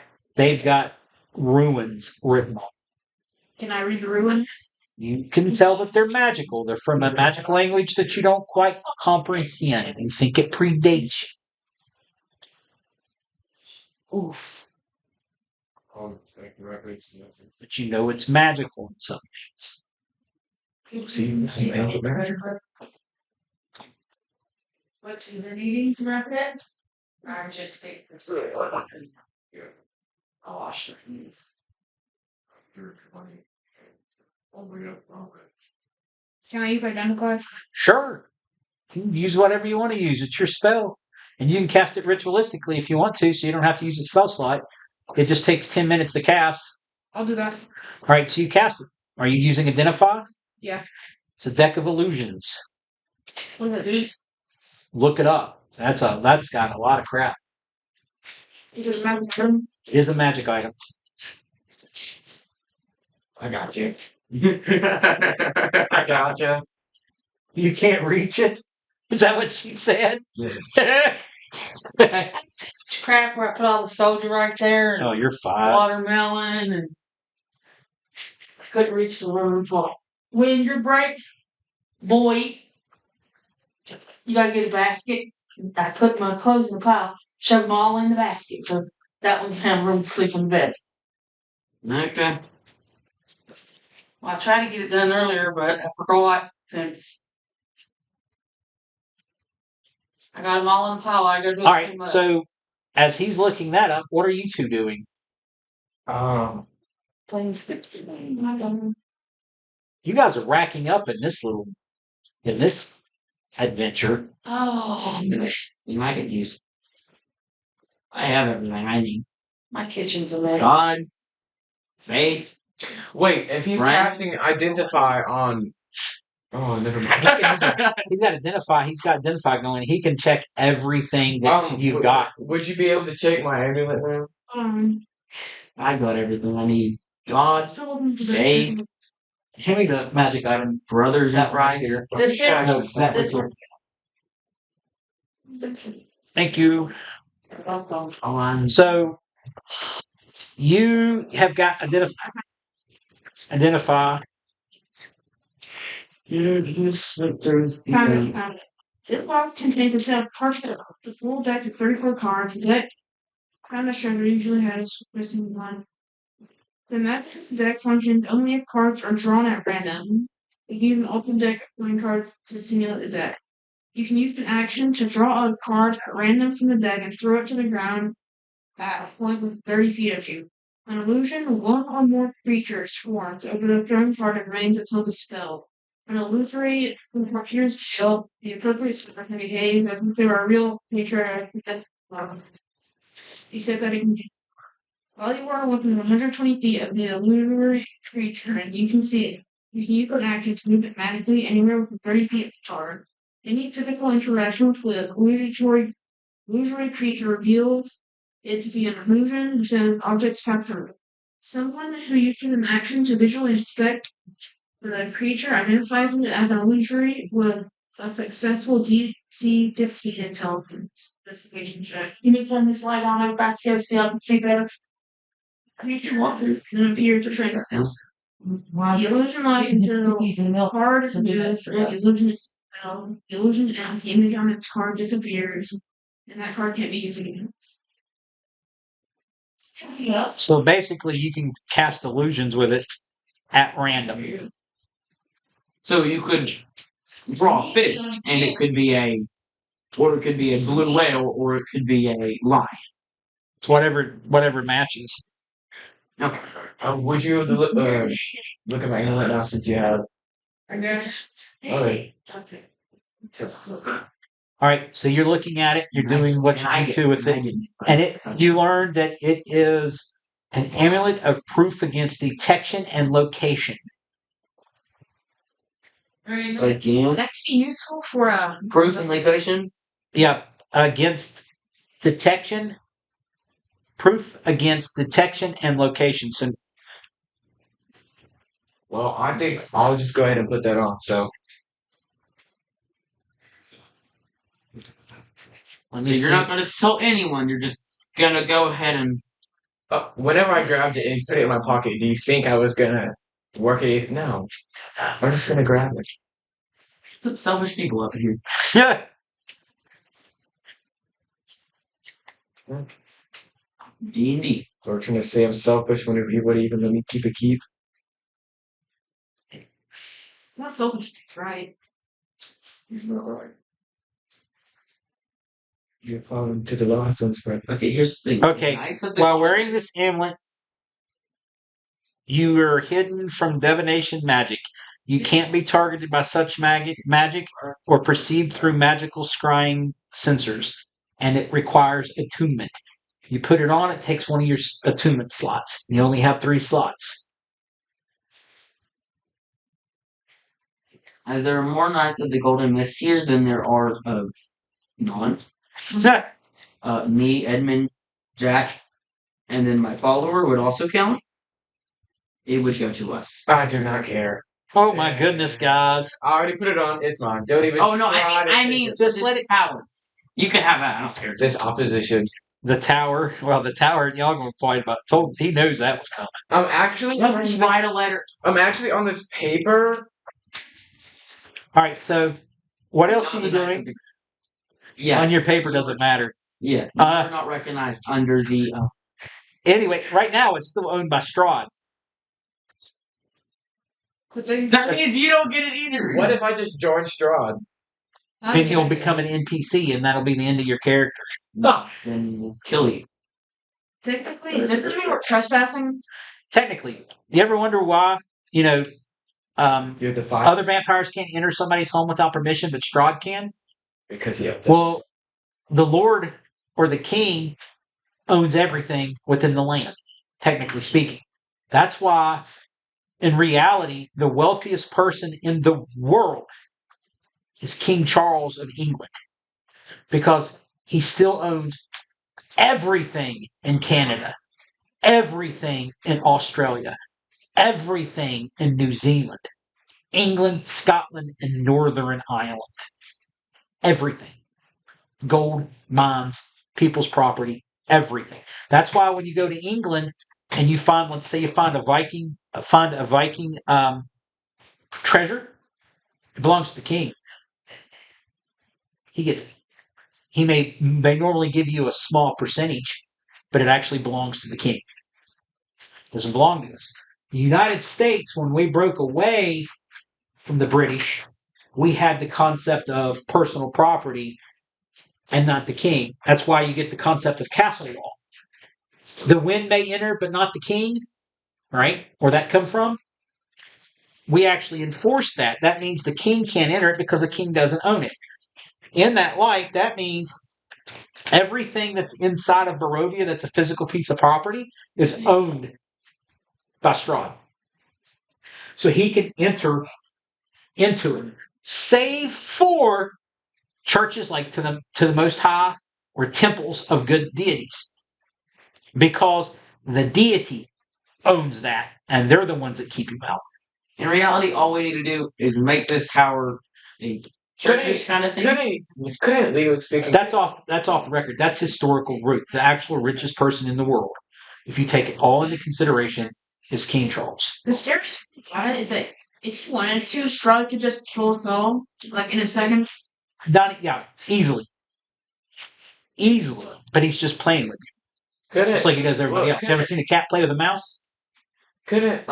ruins written on. Can I read the ruins? You can tell that they're magical. They're from a magic language that you don't quite comprehend. You think it predates you. Oof. But you know it's magical in some ways. See, angel magic. What's you been eating to wrap it? I just think it's really I'll wash your hands. Can I use identify? Sure. You can use whatever you want to use. It's your spell. And you can cast it ritualistically if you want to, so you don't have to use a spell slot. It just takes 10 minutes to cast. I'll do that. All right, so you cast it. Are you using Identify? Yeah. It's a deck of illusions. What does it do? Look it up. That's got a lot of crap. It doesn't matter. It is a magic item. I got you. I gotcha. You can't reach it? Is that what she said? Yes. Crap where I put all the soda right there and Oh, you're fine. watermelon and I couldn't reach the room for when your break, boy. You gotta get a basket. I put my clothes in the pile, shoved them all in the basket, so that one can have room to sleep in bed. Okay. Well, I tried to get it done earlier, but I forgot. I got them all in the pile. I gotta do All right, so as he's looking that up, what are you two doing? playing scripts. You guys are racking up in this adventure. Oh, You might could use. I have everything I need. my kitchen's a mess. God, faith, Wait, if he's Friends? casting Identify on... Oh, never mind. He's got identify going. He can check everything that you've got. Would you be able to check my amulet now? I got everything I need. God, faith, Hand me the magic item. brothers in That one right Christ. here. This here? No, that This right here. Thank you. Oh, So you have got identify. This box contains a set of cards. The full deck of 34 cards. The deck kind of structure usually has missing one. The Magic's deck functions only if cards are drawn at random. You can use an ultimate deck of playing cards to simulate the deck. You can use an action to draw a card at random from the deck and throw it to the ground at a point within 30 feet of you. An illusion, one or more creatures forms over the thrown card and remains until dispelled. An illusory appears to show the appropriate sort can behave as if they were a real creature. Except that it can while you are within 120 feet of the illusory creature and you can see it, you can use an action to move it magically anywhere within 30 feet of the target. Any typical interaction with the illusory creature reveals it to be an illusion, which then objects captured. Someone who uses an action to visually inspect the creature identifies it as an illusory with a successful DC 15 intelligence investigation check. You need to turn this light on over back to see I can see better. Creature wanted and appears to train herself. The illusion light until the card is moved or the illusion is dispelled. The illusion ends, the image on its card disappears, and that card can't be used again. Yes. So basically, you can cast illusions with it at random. So you could draw a fish, and it could be a blue whale, or it could be a lion. It's whatever matches. Okay. Would you look at my amulet now since you have... I guess. Okay. All right, so you're looking at it. You're doing what you need to with it, and you learn that it is an amulet of proof against detection and location. Again, That's useful for proof and location. Yeah, against detection, proof against detection and location. So, Well, I think I'll just go ahead and put that on. So let So me you're see. not going to tell anyone. You're just going to go ahead and. whenever I grabbed it and put it in my pocket, do you think I was gonna work it? No, I'm just gonna grab it. Some selfish people up in here. D&D. Or trying to say I'm selfish when he would even let me keep a keep. It's not selfish, it's right. He's not right. You're falling to the last one, spread. Okay, here's the thing. Okay, Knights of the while wearing this amulet, you are hidden from divination magic. You can't be targeted by such magic or perceived through magical scrying sensors, and it requires attunement. You put it on, it takes one of your attunement slots. You only have 3 slots. There are more Knights of the Golden Mist here than there are of non. Me, Edmund, Jack, and then my follower would also count. It would go to us. I do not care. Oh my goodness, guys. I already put it on. It's mine. Don't even. Oh no, try to I take mean, it. just let it power. You can have that. I don't care. This opposition. The tower. Well, the tower, y'all gonna fight about. He knows that was coming. I'm actually. Just write a letter. I'm actually on this paper. All right, so what else are you doing? Yeah. On your paper doesn't matter. Yeah. You're not recognized under the. Anyway, right now it's still owned by Strahd. That means you don't get it either. What if I just join Strahd? Then you'll become an NPC, and that'll be the end of your character. Then we'll kill you. Technically, doesn't it mean we're trespassing? Technically, you ever wonder why? You have to fight other vampires can't enter somebody's home without permission, but Strahd can. because you have to. Well, the Lord or the King owns everything within the land, technically speaking. That's why in reality, the wealthiest person in the world is King Charles of England because he still owns everything in Canada, everything in Australia, everything in New Zealand, England, Scotland, and Northern Ireland. Everything. Gold, mines, people's property, everything. That's why when you go to England and you find, let's say you find a Viking treasure, it belongs to the king. He gets it. They normally give you a small percentage, but it actually belongs to the king. It doesn't belong to us. The United States, when we broke away from the British, we had the concept of personal property and not the king. That's why you get the concept of castle law. The wind may enter, but not the king, right? Where that come from? We actually enforce that. That means the king can't enter it because the king doesn't own it. In that light, that means everything that's inside of Barovia that's a physical piece of property is owned by Strahd. So he can enter into it, save for churches like to the Most High or temples of good deities, because the deity owns that, and they're the ones that keep him out. In reality, all we need to do is make this tower a churchish kind of thing. Couldn't legally speaking. That's off the record. That's historical root. The actual richest person in the world, if you take it all into consideration, is King Charles. Because there's if you wanted to, Strahd could just kill us all, like in a second. Easily. But he's just playing with you, just like he does everybody else. You ever seen a cat play with a mouse? Couldn't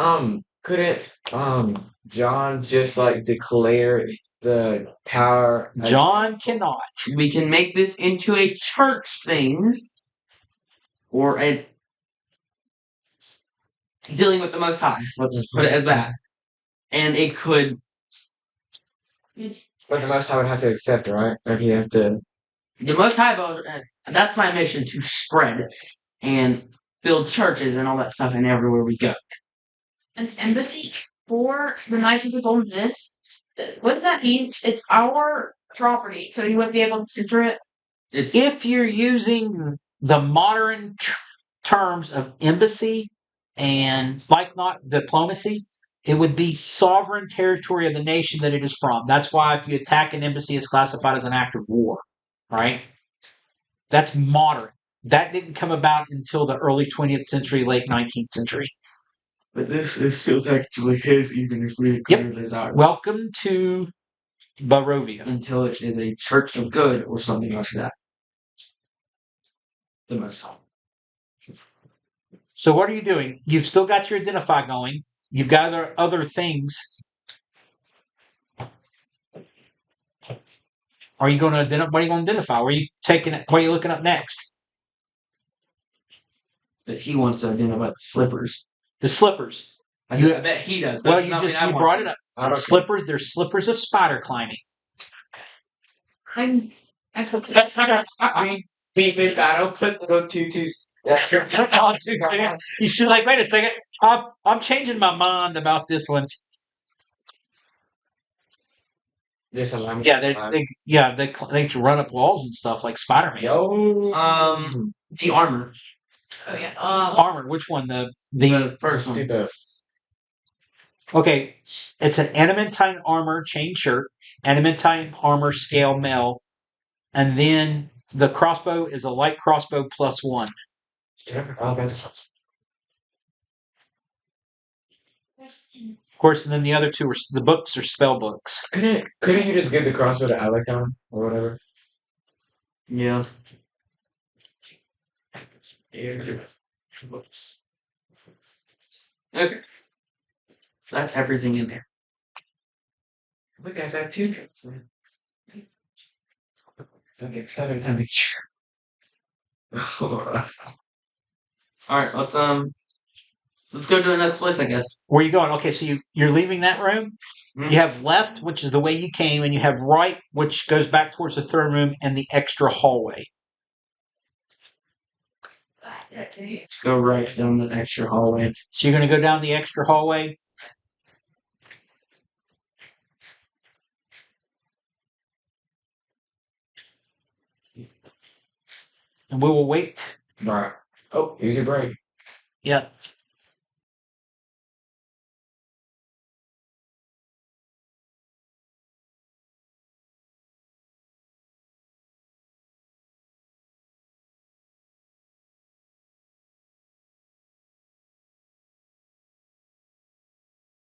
John just like declare the tower? John cannot. We can make this into a church thing, or a dealing with the Most High. Let's put it as that. And it could. But the Most High would have to accept, right? Or he have to. The Most High, that's my mission, to spread and build churches and all that stuff and everywhere we go. An embassy for the Knights of the Golden Fist? What does that mean? It's our property, so you wouldn't be able to enter it? If you're using the modern terms of embassy and like not diplomacy, it would be sovereign territory of the nation that it is from. That's why if you attack an embassy, it's classified as an act of war, right? That's modern. That didn't come about until the early 20th century, late 19th century. But this is still technically his, even if we declare it as ours. Welcome to Barovia. Until it is a church of good or something like that. The Most High. So what are you doing? You've still got your identify going. You've got other things. Are you going to identify? What are you going to identify? Where are you taking it? What are you looking up next? But he wants to identify the slippers. The slippers. I bet he does. Well, you brought it up. Slippers. They're slippers of spider climbing. I mean, I don't put the tutus. You should wait a second. I'm changing my mind about this one. There's a line. They run up walls and stuff like Spider-Man. The armor. Oh yeah. Armor. Which one? The first one. Okay, it's an adamantine armor chain shirt, adamantine armor scale mail, and then the crossbow is a light crossbow +1. Of course, and then the other two are the books are spell books. Couldn't you just give the crossbow to Alakon or whatever? Yeah. Okay. That's everything in there. Look, guys, I have 2 trips. Okay, 7 times. Alright, let's go to the next place, I guess. Where are you going? Okay, so you're leaving that room. Mm-hmm. You have left, which is the way you came, and you have right, which goes back towards the third room and the extra hallway. Let's go right down the extra hallway. So you're going to go down the extra hallway? and we will wait. Right. Oh, here's your break. Yep.